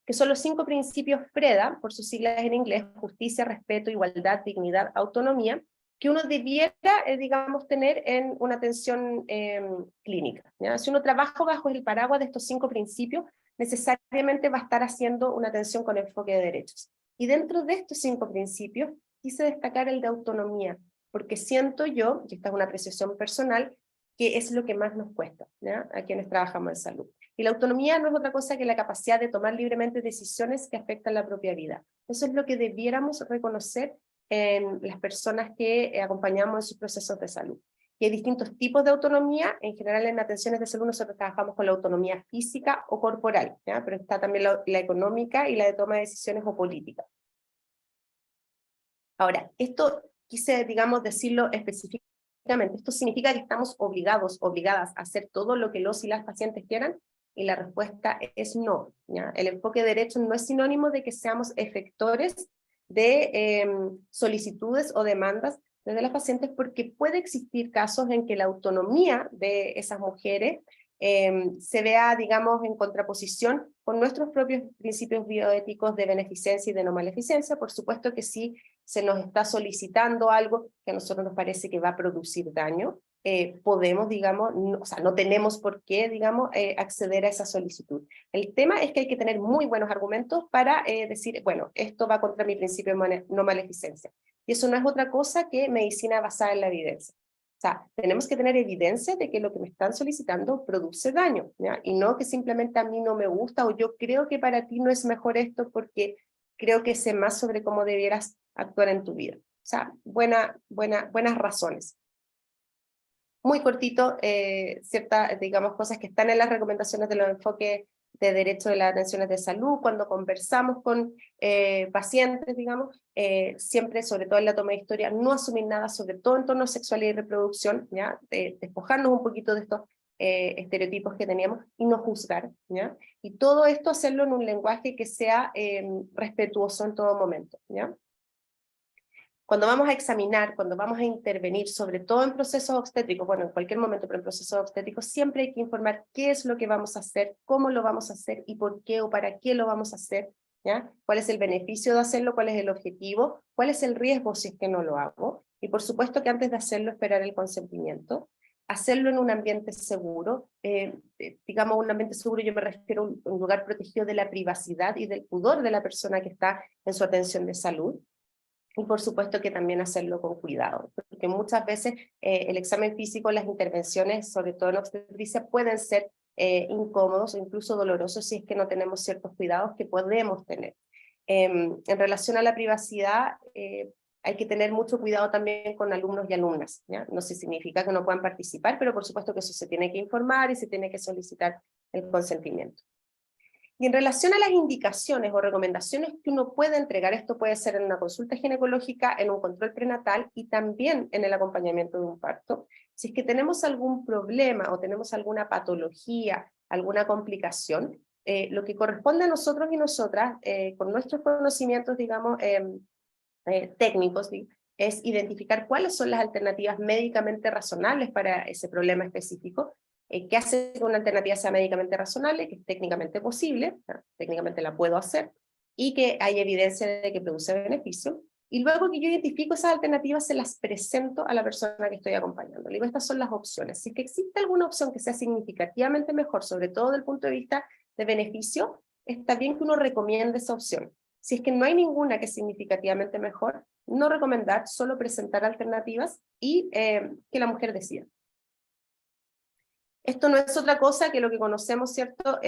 que son los 5 principios FREDA, por sus siglas en inglés: justicia, respeto, igualdad, dignidad, autonomía, que uno debiera, digamos, tener en una atención clínica, ¿ya? Si uno trabaja bajo el paraguas de estos 5 principios, necesariamente va a estar haciendo una atención con enfoque de derechos. Y dentro de estos 5 principios, quise destacar el de autonomía, porque siento yo, y esta es una apreciación personal, que es lo que más nos cuesta, ¿ya? A quienes trabajamos en salud. Y la autonomía no es otra cosa que la capacidad de tomar libremente decisiones que afectan la propia vida. Eso es lo que debiéramos reconocer en las personas que acompañamos en sus procesos de salud. Y hay distintos tipos de autonomía. En general, en atenciones de salud nosotros trabajamos con la autonomía física o corporal, ¿ya? Pero está también la económica y la de toma de decisiones o política. Ahora, esto quise, digamos, decirlo específicamente médicamente, ¿esto significa que estamos obligados, obligadas a hacer todo lo que los y las pacientes quieran? Y la respuesta es no, ¿ya? El enfoque de derecho no es sinónimo de que seamos efectores de solicitudes o demandas desde las pacientes, porque puede existir casos en que la autonomía de esas mujeres se vea, digamos, en contraposición con nuestros propios principios bioéticos de beneficencia y de no maleficencia. Por supuesto que si se nos está solicitando algo que a nosotros nos parece que va a producir daño, podemos, digamos, no, o sea, no tenemos por qué, digamos, acceder a esa solicitud. El tema es que hay que tener muy buenos argumentos para decir, bueno, esto va contra mi principio de no maleficencia. Y eso no es otra cosa que medicina basada en la evidencia. O sea, tenemos que tener evidencia de que lo que me están solicitando produce daño, ¿ya? Y no que simplemente a mí no me gusta, o yo creo que para ti no es mejor esto porque creo que sé más sobre cómo debieras actuar en tu vida. O sea, buenas razones. Muy cortito, ciertas, digamos, cosas que están en las recomendaciones de los enfoques de derecho de las atenciones de salud, cuando conversamos con pacientes, digamos, siempre, sobre todo en la toma de historia, no asumir nada, sobre todo en torno a sexualidad y reproducción, ¿ya? Despojarnos un poquito de estos estereotipos que teníamos y no juzgar, ¿ya? Y todo esto hacerlo en un lenguaje que sea respetuoso en todo momento, ¿ya? Cuando vamos a examinar, cuando vamos a intervenir, sobre todo en procesos obstétricos, bueno, en cualquier momento, pero en procesos obstétricos, siempre hay que informar qué es lo que vamos a hacer, cómo lo vamos a hacer y por qué o para qué lo vamos a hacer, ¿ya? ¿Cuál es el beneficio de hacerlo? ¿Cuál es el objetivo? ¿Cuál es el riesgo si es que no lo hago? Y por supuesto que antes de hacerlo, esperar el consentimiento. Hacerlo en un ambiente seguro, digamos un ambiente seguro, yo me refiero a un lugar protegido de la privacidad y del pudor de la persona que está en su atención de salud. Y por supuesto que también hacerlo con cuidado, porque muchas veces el examen físico, las intervenciones, sobre todo en obstetricia, pueden ser incómodos o incluso dolorosos si es que no tenemos ciertos cuidados que podemos tener. En relación a la privacidad, hay que tener mucho cuidado también con alumnos y alumnas, ¿ya? No se significa que no puedan participar, pero por supuesto que eso se tiene que informar y se tiene que solicitar el consentimiento. Y en relación a las indicaciones o recomendaciones que uno puede entregar, esto puede ser en una consulta ginecológica, en un control prenatal y también en el acompañamiento de un parto. Si es que tenemos algún problema o tenemos alguna patología, alguna complicación, lo que corresponde a nosotros y nosotras, con nuestros conocimientos, digamos, técnicos, es identificar cuáles son las alternativas médicamente razonables para ese problema específico. ¿Qué hace que una alternativa sea médicamente razonable? Que es técnicamente posible, técnicamente la puedo hacer, y que hay evidencia de que produce beneficio. Y luego que yo identifico esas alternativas, se las presento a la persona que estoy acompañando. Le digo, estas son las opciones. Si es que existe alguna opción que sea significativamente mejor, sobre todo desde el punto de vista de beneficio, está bien que uno recomiende esa opción. Si es que no hay ninguna que es significativamente mejor, no recomendar, solo presentar alternativas y que la mujer decida. Esto no es otra cosa que lo que conocemos, ¿cierto?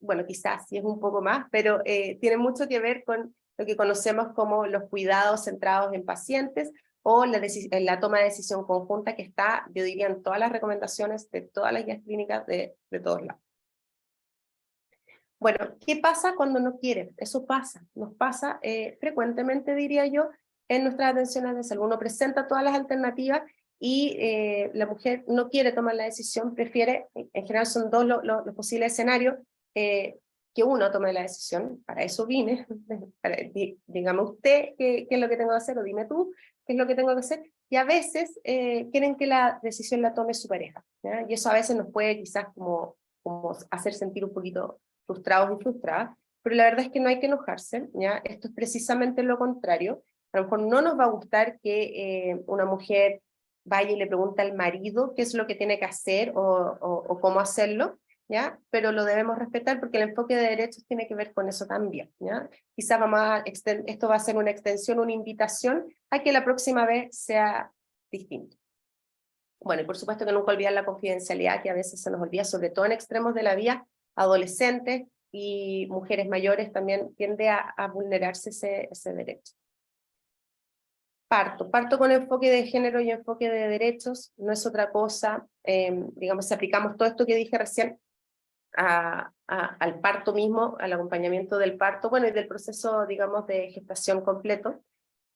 Bueno, quizás sí es un poco más, pero tiene mucho que ver con lo que conocemos como los cuidados centrados en pacientes o la toma de decisión conjunta que está, yo diría, en todas las recomendaciones de todas las guías clínicas de todos lados. Bueno, ¿qué pasa cuando no quieren? Eso pasa, nos pasa frecuentemente, diría yo, en nuestras atenciones de salud. Uno presenta todas las alternativas y la mujer no quiere tomar la decisión, prefiere, en general son dos los posibles escenarios, que uno tome la decisión. Para eso vine, dígame usted qué es lo que tengo que hacer, o dime tú qué es lo que tengo que hacer, y a veces quieren que la decisión la tome su pareja, ¿ya? Y eso a veces nos puede quizás como hacer sentir un poquito frustrados y frustradas, pero la verdad es que no hay que enojarse, ¿ya? Esto es precisamente lo contrario. A lo mejor no nos va a gustar que una mujer vaya y le pregunte al marido qué es lo que tiene que hacer o cómo hacerlo, ¿ya? Pero lo debemos respetar porque el enfoque de derechos tiene que ver con eso también, ¿ya? Quizás esto va a ser una extensión, una invitación a que la próxima vez sea distinto. Bueno, y por supuesto que nunca olvidar la confidencialidad, que a veces se nos olvida, sobre todo en extremos de la vida, adolescentes y mujeres mayores también tiende a vulnerarse ese derecho. Parto con enfoque de género y enfoque de derechos, no es otra cosa, digamos, si aplicamos todo esto que dije recién al parto mismo, al acompañamiento del parto, bueno, y del proceso, digamos, de gestación completo,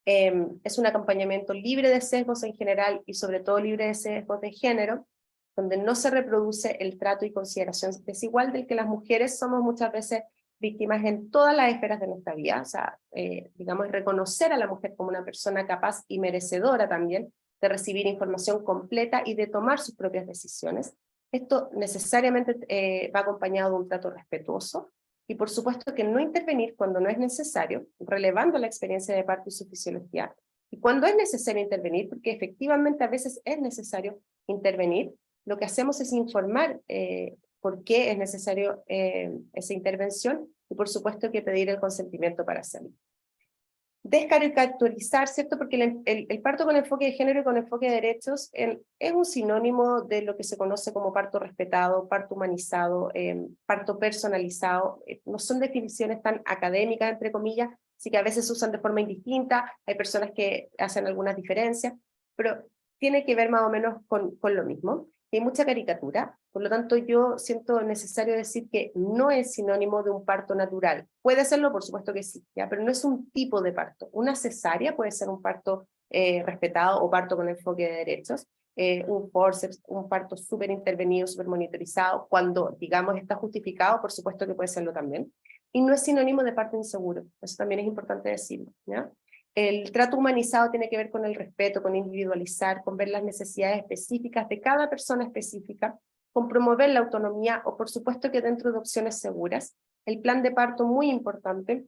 Es un acompañamiento libre de sesgos en general y sobre todo libre de sesgos de género, donde no se reproduce el trato y consideración desigual del que las mujeres somos muchas veces víctimas en todas las esferas de nuestra vida. O sea, digamos, reconocer a la mujer como una persona capaz y merecedora también de recibir información completa y de tomar sus propias decisiones. Esto necesariamente va acompañado de un trato respetuoso, y por supuesto que no intervenir cuando no es necesario, relevando la experiencia de parto y su fisiología, y cuando es necesario intervenir, porque efectivamente a veces es necesario intervenir, lo que hacemos es informar por qué es necesario esa intervención, y por supuesto que pedir el consentimiento para hacerlo. Descaricaturizar, ¿cierto? Porque el parto con enfoque de género y con enfoque de derechos es un sinónimo de lo que se conoce como parto respetado, parto humanizado, parto personalizado. No son definiciones tan académicas, entre comillas, sí que a veces se usan de forma indistinta, hay personas que hacen algunas diferencias, pero tiene que ver más o menos con lo mismo. Hay mucha caricatura, por lo tanto yo siento necesario decir que no es sinónimo de un parto natural. Puede serlo, por supuesto que sí, ¿ya? Pero no es un tipo de parto. Una cesárea puede ser un parto respetado o parto con enfoque de derechos, un forceps, un parto súper intervenido, súper monitorizado, cuando digamos está justificado, por supuesto que puede serlo también. Y no es sinónimo de parto inseguro, eso también es importante decirlo, ¿ya? El trato humanizado tiene que ver con el respeto, con individualizar, con ver las necesidades específicas de cada persona específica, con promover la autonomía o por supuesto que dentro de opciones seguras. El plan de parto muy importante,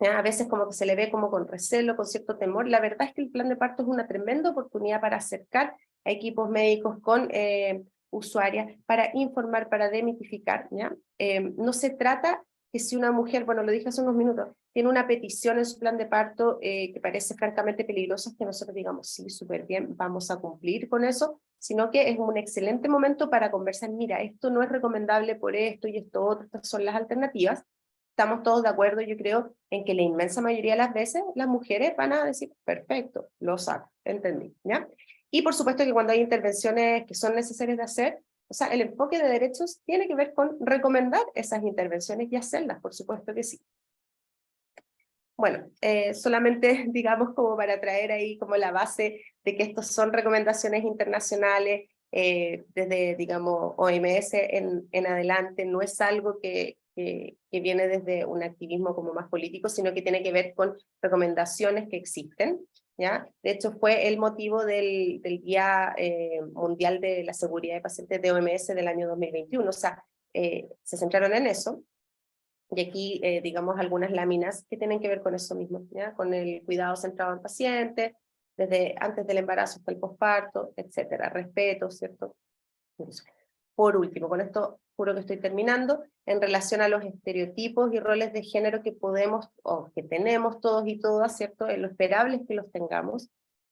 a veces como que se le ve como con recelo, con cierto temor. La verdad es que el plan de parto es una tremenda oportunidad para acercar a equipos médicos con usuarias, para informar, para demitificar, ¿ya? No se trata que si una mujer, bueno, lo dije hace unos minutos, tiene una petición en su plan de parto que parece francamente peligrosa, que nosotros digamos, sí, súper bien, vamos a cumplir con eso, sino que es un excelente momento para conversar, mira, esto no es recomendable por esto y esto otro, estas son las alternativas. Estamos todos de acuerdo, yo creo, en que la inmensa mayoría de las veces las mujeres van a decir, perfecto, lo saco, entendí, ¿ya? Y por supuesto que cuando hay intervenciones que son necesarias de hacer, o sea, el enfoque de derechos tiene que ver con recomendar esas intervenciones y hacerlas, por supuesto que sí. Bueno, solamente digamos como para traer ahí como la base de que estos son recomendaciones internacionales, desde digamos OMS en adelante, no es algo que viene desde un activismo como más político, sino que tiene que ver con recomendaciones que existen, ¿ya? De hecho fue el motivo del Día Mundial de la Seguridad de Pacientes de OMS del año 2021, o sea, se centraron en eso. Y aquí, digamos, algunas láminas que tienen que ver con eso mismo, ¿ya? Con el cuidado centrado en paciente, desde antes del embarazo hasta el posparto, etcétera, respeto, ¿cierto? Por último, con esto juro que estoy terminando, en relación a los estereotipos y roles de género que podemos, o que tenemos todos y todas, ¿cierto? Lo esperable es que los tengamos.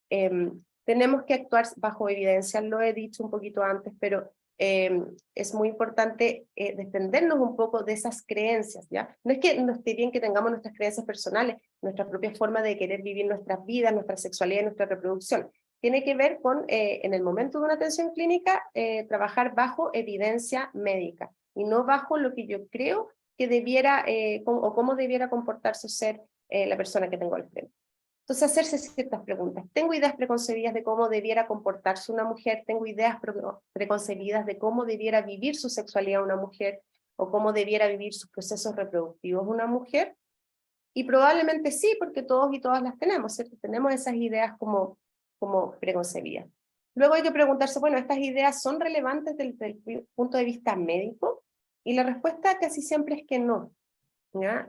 Tenemos que actuar bajo evidencia, lo he dicho un poquito antes, pero es muy importante defendernos un poco de esas creencias, ¿ya? No es que no esté bien que tengamos nuestras creencias personales, nuestra propia forma de querer vivir nuestras vidas, nuestra sexualidad y nuestra reproducción. Tiene que ver con, en el momento de una atención clínica, trabajar bajo evidencia médica, y no bajo lo que yo creo que debiera, o cómo debiera comportarse o ser la persona que tengo al frente. Entonces, hacerse ciertas preguntas. ¿Tengo ideas preconcebidas de cómo debiera comportarse una mujer? ¿Tengo ideas preconcebidas de cómo debiera vivir su sexualidad una mujer? ¿O cómo debiera vivir sus procesos reproductivos una mujer? Y probablemente sí, porque todos y todas las tenemos, ¿cierto? Tenemos esas ideas como preconcebidas. Luego hay que preguntarse, bueno, ¿estas ideas son relevantes desde el punto de vista médico? Y la respuesta casi siempre es que no, ¿ya?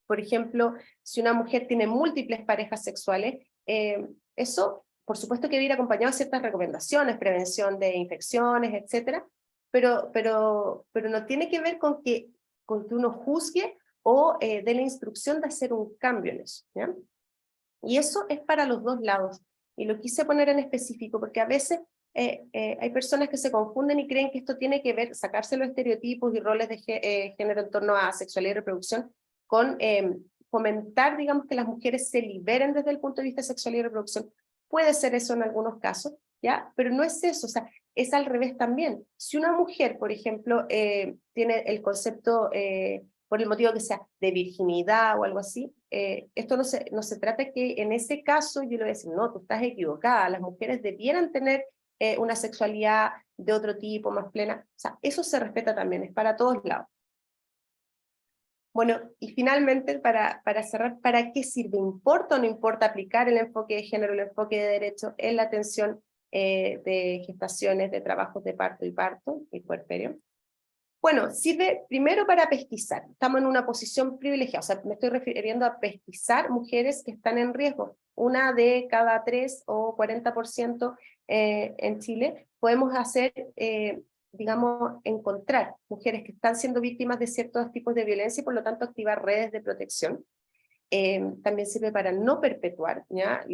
Por ejemplo, si una mujer tiene múltiples parejas sexuales, eso, por supuesto que debe ir acompañado de ciertas recomendaciones, prevención de infecciones, etcétera, pero no tiene que ver con que uno juzgue o dé la instrucción de hacer un cambio en eso, ¿ya? Y eso es para los dos lados, y lo quise poner en específico, porque a veces hay personas que se confunden y creen que esto tiene que ver, sacarse los estereotipos y roles de género en torno a sexualidad y reproducción, con fomentar, digamos, que las mujeres se liberen desde el punto de vista de sexualidad y reproducción. Puede ser eso en algunos casos, ¿ya? Pero no es eso, o sea, es al revés también. Si una mujer, por ejemplo, tiene el concepto, por el motivo que sea, de virginidad o algo así, esto no se trata que en ese caso yo le voy a decir, no, tú estás equivocada, las mujeres debieran tener una sexualidad de otro tipo, más plena. O sea, eso se respeta también, es para todos lados. Bueno, y finalmente, para cerrar, ¿para qué sirve? ¿Importa o no importa aplicar el enfoque de género, el enfoque de derecho en la atención de gestaciones, de trabajos de parto y puerperio? Bueno, sirve primero para pesquisar. Estamos en una posición privilegiada, o sea, me estoy refiriendo a pesquisar mujeres que están en riesgo. Una de cada 3 o 40% en Chile. Podemos hacer, digamos, encontrar mujeres que están siendo víctimas de ciertos tipos de violencia y por lo tanto activar redes de protección. También sirve para no perpetuar, ¿ya?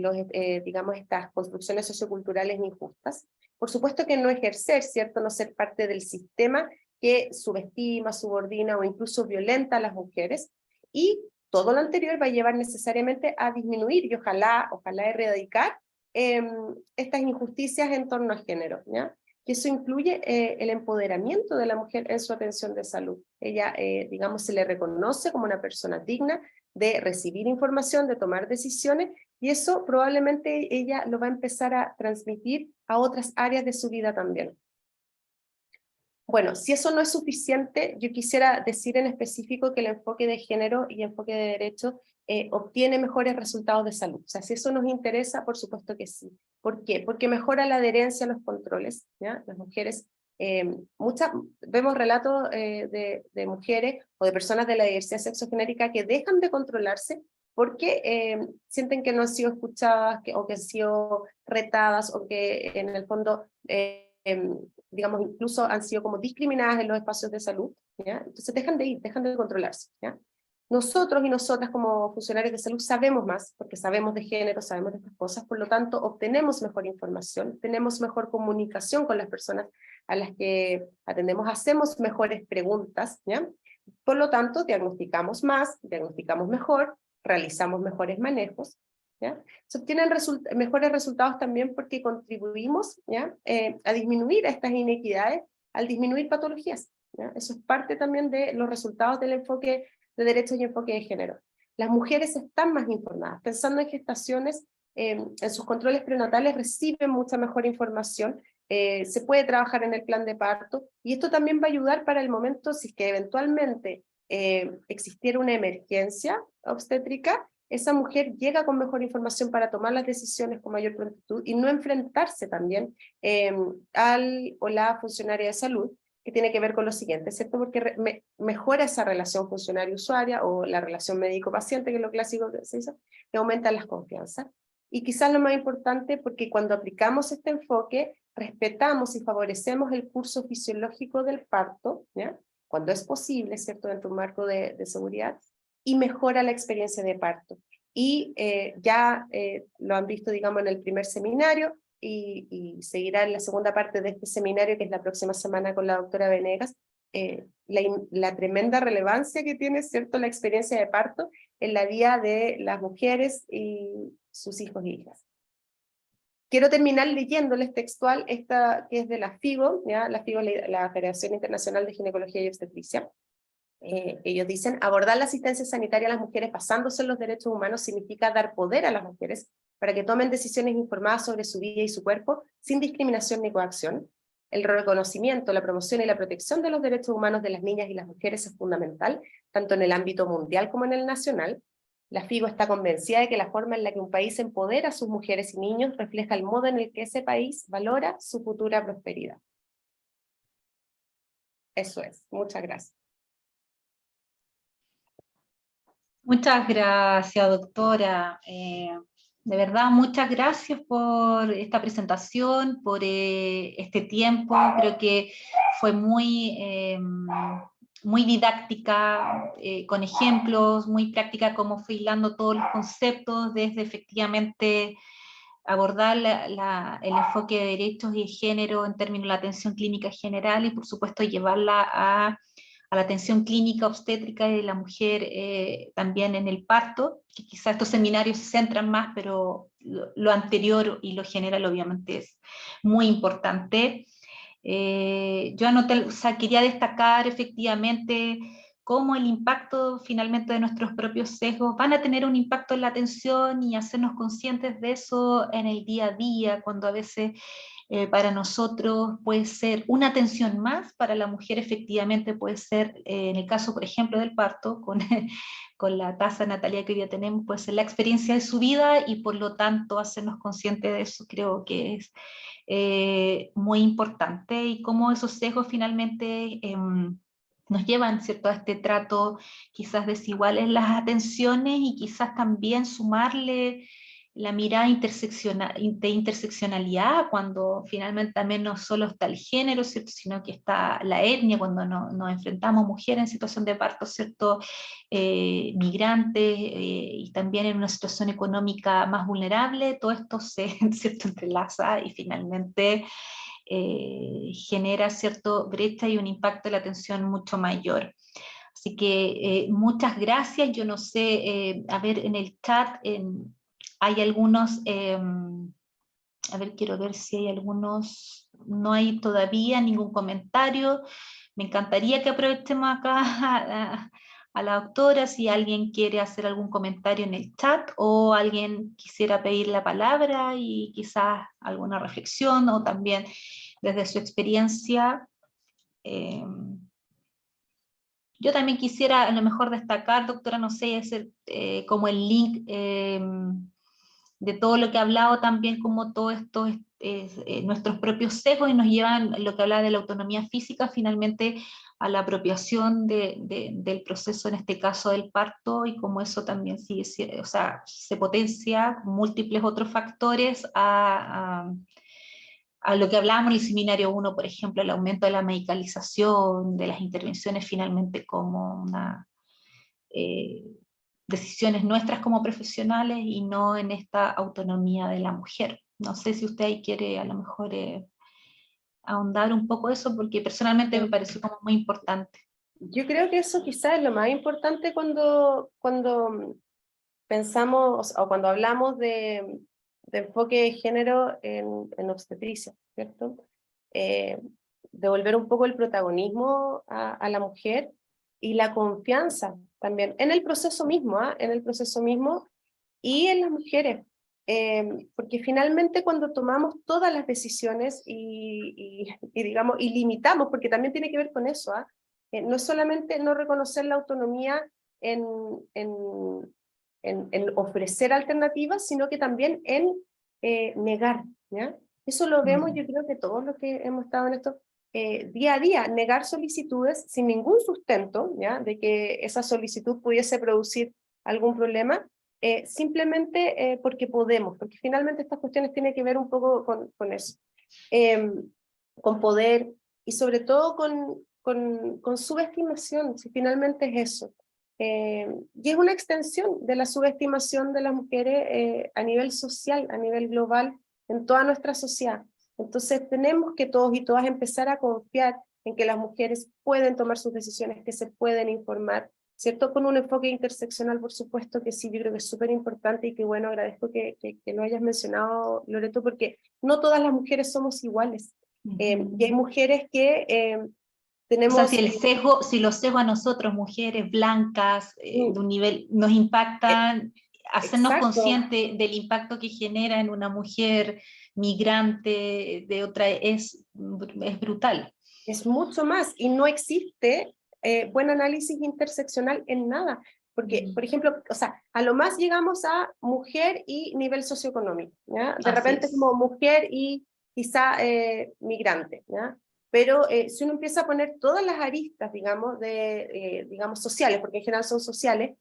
Digamos, estas construcciones socioculturales injustas. Por supuesto que no ejercer, ¿cierto? No ser parte del sistema que subestima, subordina o incluso violenta a las mujeres, y todo lo anterior va a llevar necesariamente a disminuir y ojalá erradicar estas injusticias en torno al género, ¿ya? Que eso incluye el empoderamiento de la mujer en su atención de salud. Ella, digamos, se le reconoce como una persona digna de recibir información, de tomar decisiones, y eso probablemente ella lo va a empezar a transmitir a otras áreas de su vida también. Bueno, si eso no es suficiente, yo quisiera decir en específico que el enfoque de género y enfoque de derecho obtiene mejores resultados de salud. O sea, si eso nos interesa, por supuesto que sí. ¿Por qué? Porque mejora la adherencia a los controles, ¿ya? Las mujeres, vemos relatos de mujeres o de personas de la diversidad sexogenérica que dejan de controlarse porque sienten que no han sido escuchadas o que han sido retadas o que en el fondo digamos, incluso han sido como discriminadas en los espacios de salud, ¿ya? Entonces dejan de ir, dejan de controlarse, ¿ya? Nosotros y nosotras como funcionarios de salud sabemos más, porque sabemos de género, sabemos de estas cosas, por lo tanto obtenemos mejor información, tenemos mejor comunicación con las personas a las que atendemos, hacemos mejores preguntas, ¿ya? Por lo tanto diagnosticamos más, diagnosticamos mejor, realizamos mejores manejos, ¿ya? Se obtienen mejores resultados también porque contribuimos, ¿ya? A disminuir estas inequidades, al disminuir patologías, ¿ya? Eso es parte también de los resultados del enfoque de derechos y enfoque de género. Las mujeres están más informadas, pensando en gestaciones, en sus controles prenatales reciben mucha mejor información, se puede trabajar en el plan de parto, y esto también va a ayudar para el momento, si es que eventualmente existiera una emergencia obstétrica, esa mujer llega con mejor información para tomar las decisiones con mayor prontitud y no enfrentarse también al o la funcionaria de salud, que tiene que ver con lo siguiente, ¿cierto? Porque mejora esa relación funcionario-usuaria o la relación médico-paciente, que es lo clásico que se dice, que aumenta las confianzas. Y quizás lo más importante, porque cuando aplicamos este enfoque, respetamos y favorecemos el curso fisiológico del parto, ¿ya? Cuando es posible, ¿cierto? Dentro de un marco de seguridad, y mejora la experiencia de parto. Y ya lo han visto, digamos, en el primer seminario, y seguirá en la segunda parte de este seminario, que es la próxima semana con la doctora Venegas, la tremenda relevancia que tiene, ¿cierto?, la experiencia de parto en la vida de las mujeres y sus hijos y hijas. Quiero terminar leyéndoles textual esta que es de la FIGO, ¿ya? La FIGO es la Federación Internacional de Ginecología y Obstetricia. Ellos dicen, abordar la asistencia sanitaria a las mujeres basándose en los derechos humanos significa dar poder a las mujeres para que tomen decisiones informadas sobre su vida y su cuerpo sin discriminación ni coacción. El reconocimiento, la promoción y la protección de los derechos humanos de las niñas y las mujeres es fundamental, tanto en el ámbito mundial como en el nacional. La FIGO está convencida de que la forma en la que un país empodera a sus mujeres y niños refleja el modo en el que ese país valora su futura prosperidad. Eso es. Muchas gracias. Muchas gracias, doctora. De verdad, muchas gracias por esta presentación, por este tiempo. Creo que fue muy didáctica, con ejemplos, muy práctica, como fue hilando todos los conceptos, desde efectivamente abordar el enfoque de derechos y de género en términos de la atención clínica general y por supuesto llevarla a la atención clínica obstétrica de la mujer también en el parto, que quizás estos seminarios se centran más, pero lo anterior y lo general obviamente es muy importante. Yo anoté, o sea, quería destacar efectivamente cómo el impacto finalmente de nuestros propios sesgos van a tener un impacto en la atención y hacernos conscientes de eso en el día a día, cuando a veces para nosotros puede ser una atención más, para la mujer efectivamente puede ser, en el caso por ejemplo del parto, con la tasa de natalidad que hoy día tenemos, puede ser la experiencia de su vida y por lo tanto hacernos conscientes de eso creo que es muy importante y cómo esos sesgos finalmente nos llevan, ¿cierto?, a este trato quizás desigual en las atenciones y quizás también sumarle la mirada de interseccionalidad, cuando finalmente también no solo está el género, ¿cierto?, sino que está la etnia, cuando nos enfrentamos mujeres en situación de parto, ¿cierto?, migrantes, y también en una situación económica más vulnerable, todo esto se ¿cierto?, entrelaza y finalmente genera cierta brecha y un impacto de la atención mucho mayor. Así que muchas gracias. Yo no sé, a ver, en el chat hay algunos, a ver, quiero ver si hay algunos, no hay todavía ningún comentario. Me encantaría que aprovechemos acá a la doctora, si alguien quiere hacer algún comentario en el chat o alguien quisiera pedir la palabra y quizás alguna reflexión o también desde su experiencia. Yo también quisiera a lo mejor destacar, doctora, no sé, hacer como el link de todo lo que ha hablado también, como todo esto es nuestros propios sesgos y nos llevan, lo que habla de la autonomía física, finalmente a la apropiación del proceso, en este caso del parto, y como eso también sigue, o sea, se potencia múltiples otros factores a lo que hablábamos en el seminario 1, por ejemplo, el aumento de la medicalización, de las intervenciones finalmente como una decisiones nuestras como profesionales y no en esta autonomía de la mujer. No sé si usted ahí quiere a lo mejor ahondar un poco eso, porque personalmente me pareció como muy importante. Yo creo que eso quizás es lo más importante cuando pensamos o cuando hablamos de enfoque de género en obstetricia, ¿cierto? Devolver un poco el protagonismo a la mujer y la confianza también en el proceso mismo, en el proceso mismo y en las mujeres. Porque finalmente cuando tomamos todas las decisiones digamos, y limitamos, porque también tiene que ver con eso, no es solamente no reconocer la autonomía en, en ofrecer alternativas, sino que también en negar, ¿ya? Eso lo vemos, yo creo que todos los que hemos estado en esto día a día, negar solicitudes sin ningún sustento, ¿ya?, de que esa solicitud pudiese producir algún problema, simplemente porque podemos, porque finalmente estas cuestiones tienen que ver un poco con eso, con poder y sobre todo con subestimación, si finalmente es eso. Y es una extensión de la subestimación de las mujeres a nivel social, a nivel global, en toda nuestra sociedad. Entonces tenemos que todos y todas empezar a confiar en que las mujeres pueden tomar sus decisiones, que se pueden informar, ¿cierto? Con un enfoque interseccional, por supuesto que sí, yo creo que es súper importante y que bueno, agradezco que lo hayas mencionado, Loreto, porque no todas las mujeres somos iguales. Y hay mujeres que tenemos... O sea, si los sesgos a nosotros, mujeres blancas, de un nivel, nos impactan, hacernos conscientes del impacto que genera en una mujer migrante de otra es brutal. Es mucho más, y no existe buen análisis interseccional en nada, porque, por ejemplo, o sea, a lo más llegamos a mujer y nivel socioeconómico, ¿ya? De repente como mujer y quizá migrante, ¿ya? Pero si uno empieza a poner todas las aristas, digamos, digamos sociales, porque en general son sociales,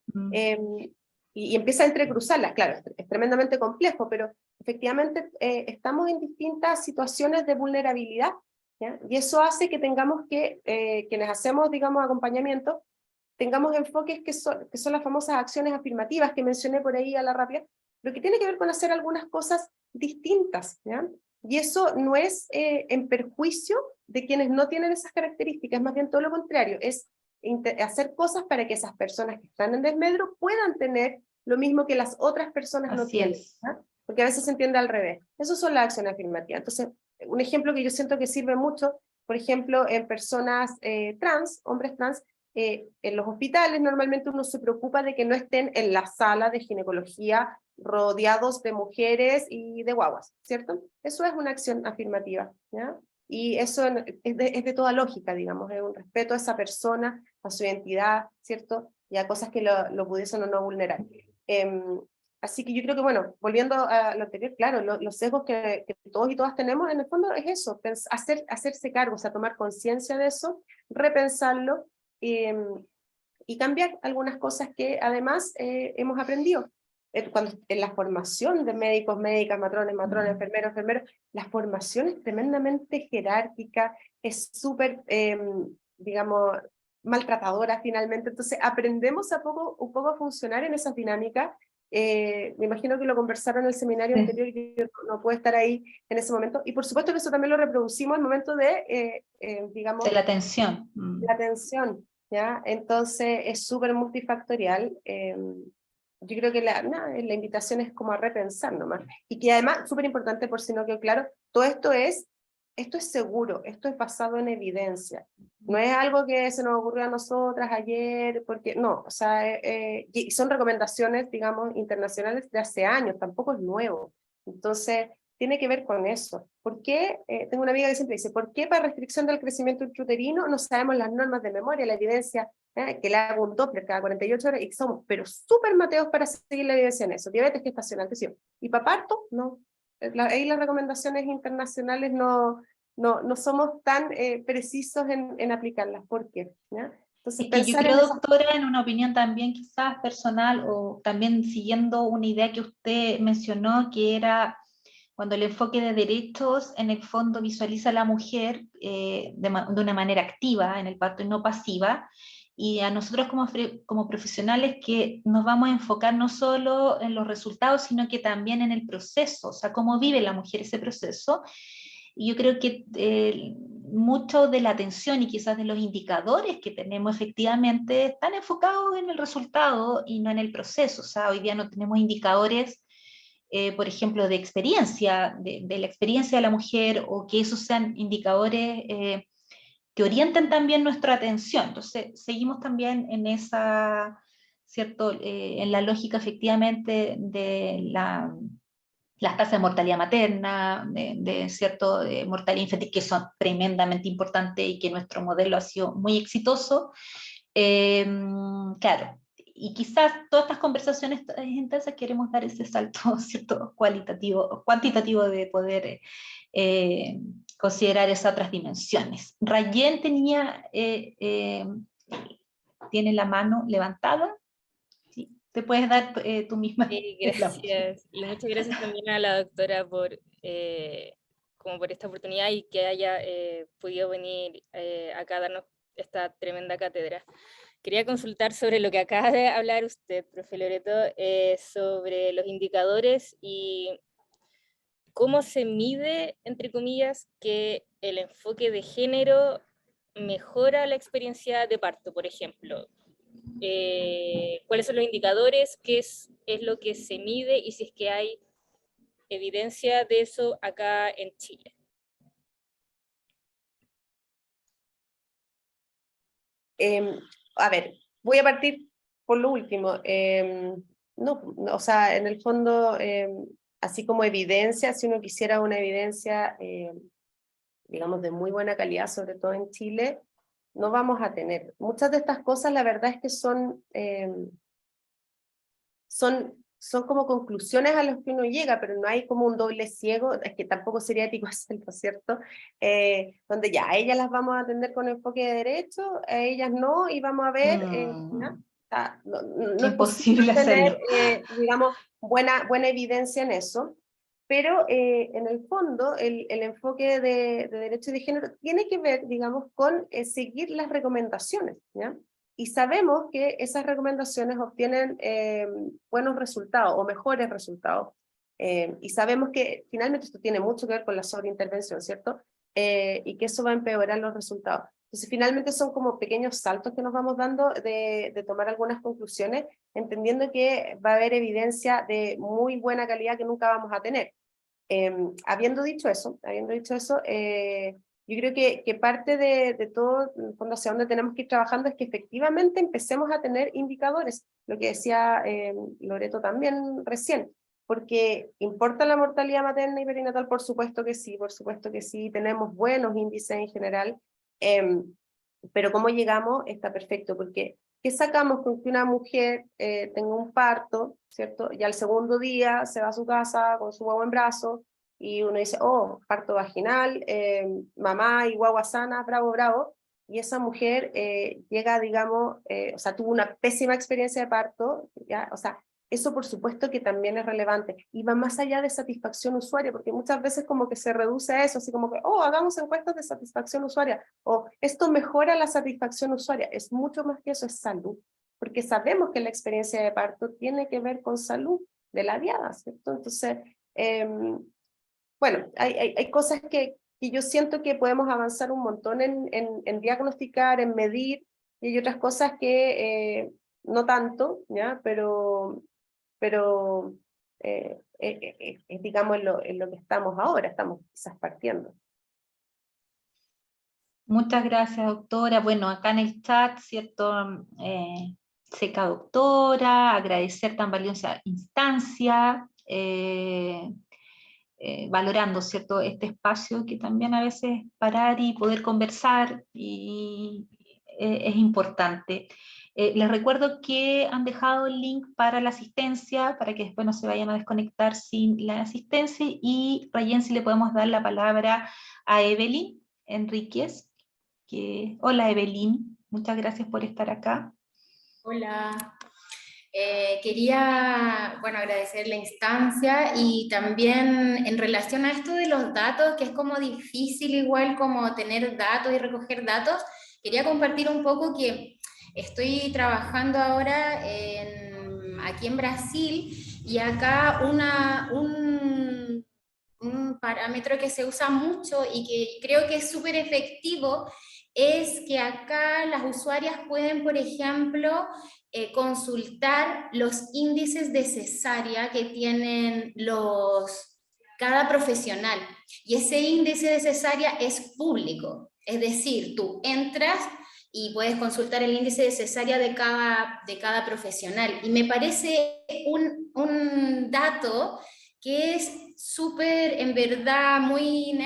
y empieza a entrecruzarlas, claro, es tremendamente complejo, pero efectivamente estamos en distintas situaciones de vulnerabilidad, ¿ya? Y eso hace que tengamos que, quienes hacemos, digamos, acompañamiento, tengamos enfoques que son las famosas acciones afirmativas que mencioné por ahí a la rápida, lo que tiene que ver con hacer algunas cosas distintas, ¿ya? Y eso no es en perjuicio de quienes no tienen esas características, más bien todo lo contrario, es hacer cosas para que esas personas que están en desmedro puedan tener lo mismo que las otras personas no tienen, ¿ya? Porque a veces se entiende al revés. Esas son las acciones afirmativas. Entonces, un ejemplo que yo siento que sirve mucho, por ejemplo, en personas trans, hombres trans, en los hospitales normalmente uno se preocupa de que no estén en la sala de ginecología rodeados de mujeres y de guaguas, ¿cierto? Eso es una acción afirmativa, ¿ya? Y eso es de toda lógica, digamos, es un respeto a esa persona, a su identidad, ¿cierto? Y a cosas que lo pudiesen o no vulnerar. Así que yo creo que, bueno, volviendo a lo anterior, claro, los sesgos que todos y todas tenemos, en el fondo es eso, hacerse cargo, o sea, tomar conciencia de eso, repensarlo, y cambiar algunas cosas que además hemos aprendido. Cuando, en la formación de médicos, médicas, matrones, matronas, enfermeros, enfermeros, la formación es tremendamente jerárquica, es súper, digamos, maltratadora finalmente, entonces aprendemos un poco a funcionar en esas dinámicas. Me imagino que lo conversaron en el seminario anterior, y yo no puedo estar ahí en ese momento, y por supuesto que eso también lo reproducimos en el momento de, digamos, de la atención. la atención, ¿ya? Entonces es súper multifactorial. Yo creo que la invitación es como a repensar nomás, y que además, súper importante por si no quedó claro, todo esto es seguro, esto es basado en evidencia, no es algo que se nos ocurrió a nosotras ayer, porque no, o sea, y son recomendaciones, digamos, internacionales de hace años, tampoco es nuevo, entonces tiene que ver con eso. ¿Por qué? Tengo una amiga que siempre dice, ¿por qué para restricción del crecimiento intrauterino no sabemos las normas de memoria, la evidencia, que le hago un Doppler cada 48 horas, y somos, pero súper mateos para seguir la evidencia en eso, diabetes gestacional, qué sé yo. Y para parto, no. Ahí las recomendaciones internacionales no somos tan precisos en aplicarlas. ¿Por qué? ¿Ya? Entonces, Es que yo pensar en creo, esas... doctora, en una opinión también quizás personal, o también siguiendo una idea que usted mencionó, que era cuando el enfoque de derechos en el fondo visualiza a la mujer de una manera activa en el parto y no pasiva, y a nosotros como profesionales que nos vamos a enfocar no solo en los resultados, sino que también en el proceso, o sea, cómo vive la mujer ese proceso. Y yo creo que mucho de la atención y quizás de los indicadores que tenemos efectivamente están enfocados en el resultado y no en el proceso. O sea, hoy día no tenemos indicadores, por ejemplo, de experiencia, de la experiencia de la mujer, o que esos sean indicadores que orienten también nuestra atención. Entonces, seguimos también en esa, ¿cierto? En la lógica efectivamente de las tasas de mortalidad materna, de cierto de mortalidad infantil, que son tremendamente importantes y que nuestro modelo ha sido muy exitoso. Claro, y quizás todas estas conversaciones intensas queremos dar ese salto, ¿cierto? Cuantitativo de poder considerar esas otras dimensiones. Rayen tiene la mano levantada. ¿Sí? Te puedes dar tú misma. Sí, gracias. Y muchas gracias también a la doctora como por esta oportunidad y que haya podido venir acá a darnos esta tremenda cátedra. Quería consultar sobre lo que acaba de hablar usted, profe Loreto, sobre los indicadores y cómo se mide, entre comillas, que el enfoque de género mejora la experiencia de parto, por ejemplo. ¿Cuáles son los indicadores? ¿Qué es lo que se mide? Y si es que hay evidencia de eso acá en Chile. A ver, voy a partir por lo último. O sea, en el fondo, así como evidencia, si uno quisiera una evidencia, digamos, de muy buena calidad, sobre todo en Chile, no vamos a tener. Muchas de estas cosas, la verdad es que son como conclusiones a las que uno llega, pero no hay como un doble ciego, es que tampoco sería ético hacerlo, ¿cierto? Donde ya, a ellas las vamos a atender con enfoque de derecho, a ellas no, y vamos a ver, ¿no? No es posible tener, digamos, buena evidencia en eso, pero en el fondo el enfoque de derecho y de género tiene que ver, digamos, con seguir las recomendaciones, ¿ya? Y sabemos que esas recomendaciones obtienen buenos resultados o mejores resultados. Y sabemos que finalmente esto tiene mucho que ver con la sobreintervención, ¿cierto? Y que eso va a empeorar los resultados. Entonces finalmente son como pequeños saltos que nos vamos dando de tomar algunas conclusiones, entendiendo que va a haber evidencia de muy buena calidad que nunca vamos a tener. Habiendo dicho eso, yo creo que parte de todo, en el fondo, hacia donde tenemos que ir trabajando es que efectivamente empecemos a tener indicadores, lo que decía Loreto también recién, porque ¿importa la mortalidad materna y perinatal? Por supuesto que sí, tenemos buenos índices en general, pero cómo llegamos está perfecto, porque ¿qué sacamos con que una mujer tenga un parto, ¿cierto? Y al segundo día se va a su casa con su guagua en brazos, y uno dice, oh, parto vaginal, mamá y guagua sana, bravo, bravo, y esa mujer llega, digamos, o sea, tuvo una pésima experiencia de parto, ¿ya? O sea, eso por supuesto que también es relevante, y va más allá de satisfacción usuaria, porque muchas veces como que se reduce a eso, así como que, oh, hagamos encuestas de satisfacción usuaria, o esto mejora la satisfacción usuaria, es mucho más que eso, es salud, porque sabemos que la experiencia de parto tiene que ver con salud de la diada, ¿cierto? Entonces, bueno, hay cosas que yo siento que podemos avanzar un montón en diagnosticar, en medir, y hay otras cosas que no tanto, ¿ya? Pero digamos en lo que estamos ahora, estamos quizás partiendo. Muchas gracias, doctora. Bueno, acá en el chat, ¿cierto? Seca doctora, agradecer tan valiosa instancia, valorando, ¿cierto?, este espacio que también a veces parar y poder conversar y, es importante. Les recuerdo que han dejado el link para la asistencia, para que después no se vayan a desconectar sin la asistencia, y Rayen, si le podemos dar la palabra a Evelyn Enríquez. Hola Evelyn, muchas gracias por estar acá. Hola. Quería, bueno, agradecer la instancia y también en relación a esto de los datos, que es como difícil igual como tener datos y recoger datos, quería compartir un poco que estoy trabajando ahora aquí en Brasil, y acá un parámetro que se usa mucho y que creo que es súper efectivo es que acá las usuarias pueden, por ejemplo, consultar los índices de cesárea que tienen cada profesional. Y ese índice de cesárea es público. Es decir, tú entras y puedes consultar el índice de cesárea de cada profesional. Y me parece un dato que es súper, en verdad, muy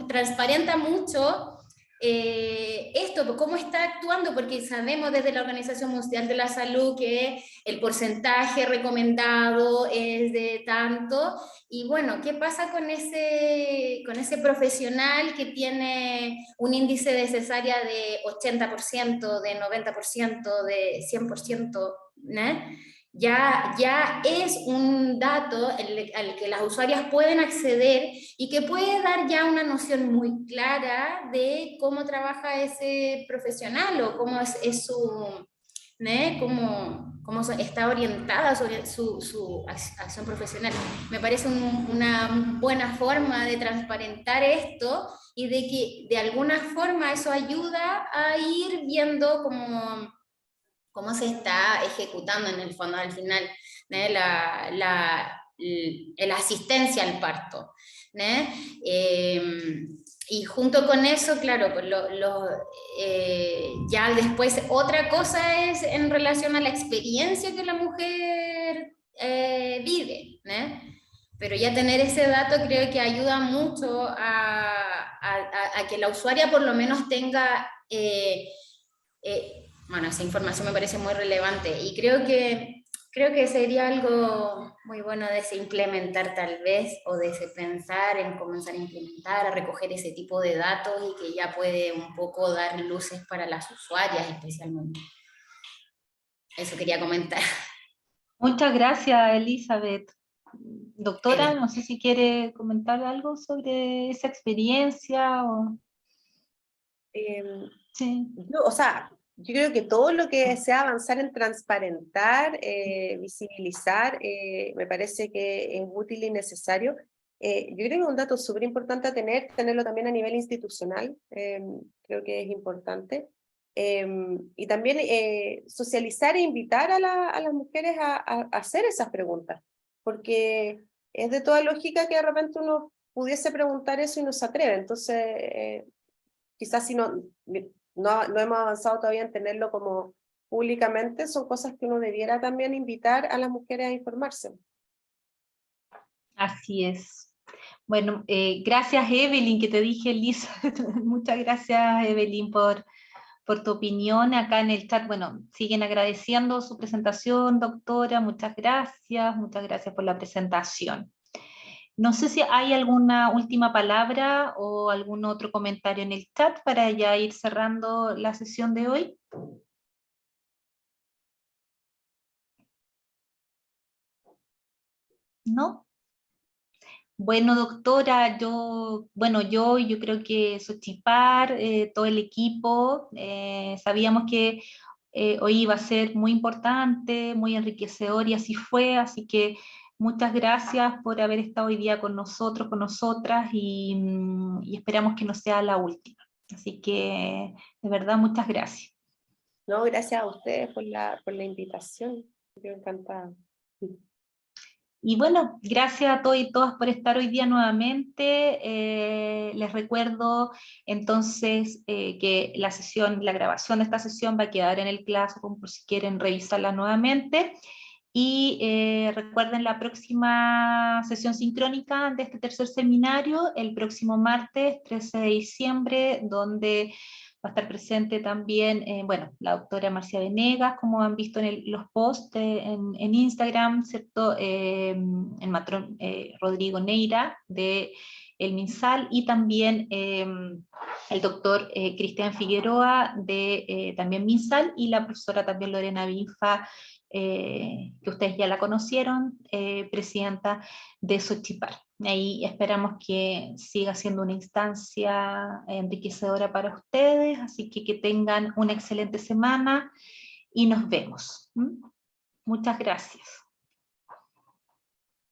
transparenta mucho esto, cómo está actuando, porque sabemos desde la Organización Mundial de la Salud que el porcentaje recomendado es de tanto, y bueno, ¿qué pasa con ese profesional que tiene un índice de cesárea de 80%, de 90%, de 100%, ¿no? Ya es un dato al que las usuarias pueden acceder y que puede dar ya una noción muy clara de cómo trabaja ese profesional o cómo es su, ¿no? cómo está orientada sobre su acción profesional. Me parece una buena forma de transparentar esto y de que de alguna forma eso ayuda a ir viendo cómo se está ejecutando en el fondo al final, ¿no? la asistencia al parto, ¿no? Y junto con eso, claro, pues ya después otra cosa es en relación a la experiencia que la mujer vive, ¿no? Pero ya tener ese dato creo que ayuda mucho a que la usuaria por lo menos tenga bueno, esa información me parece muy relevante y creo que sería algo muy bueno de se implementar tal vez, o de se pensar en comenzar a implementar, a recoger ese tipo de datos y que ya puede un poco dar luces para las usuarias especialmente. Eso quería comentar. Muchas gracias, Elizabeth. Doctora, no sé si quiere comentar algo sobre esa experiencia. Sí. O sea, yo creo que todo lo que sea avanzar en transparentar, visibilizar, me parece que es útil y necesario. Yo creo que es un dato súper importante a tenerlo también a nivel institucional, creo que es importante. Y también socializar e invitar a las mujeres a hacer esas preguntas, porque es de toda lógica que de repente uno pudiese preguntar eso y no se atreve. Entonces, quizás si no hemos avanzado todavía en tenerlo como públicamente, son cosas que uno debiera también invitar a las mujeres a informarse. Así es. Bueno, gracias Evelyn, que te dije Lisa. Muchas gracias Evelyn por tu opinión acá en el chat. Bueno, siguen agradeciendo su presentación, doctora. Muchas gracias por la presentación. No sé si hay alguna última palabra o algún otro comentario en el chat para ya ir cerrando la sesión de hoy. ¿No? Bueno, doctora, yo creo que Xochipar, todo el equipo, sabíamos que hoy iba a ser muy importante, muy enriquecedor y así fue, así que muchas gracias por haber estado hoy día con nosotros, con nosotras y esperamos que no sea la última. Así que, de verdad, muchas gracias. No, gracias a ustedes por la invitación. Yo encantada. Y bueno, gracias a todos y todas por estar hoy día nuevamente. Les recuerdo entonces que la grabación de esta sesión va a quedar en el Classroom por si quieren revisarla nuevamente. Y recuerden la próxima sesión sincrónica de este tercer seminario, el próximo martes 13 de diciembre, donde va a estar presente también, bueno, la doctora Marcia Venegas, como han visto en los posts en Instagram, ¿cierto? El matrón Rodrigo Neira de el MinSal y también el doctor Cristian Figueroa de también MinSal y la profesora también Lorena Binfa, que ustedes ya la conocieron, presidenta de Xochipar. Ahí esperamos que siga siendo una instancia enriquecedora para ustedes, así que tengan una excelente semana y nos vemos. Muchas gracias.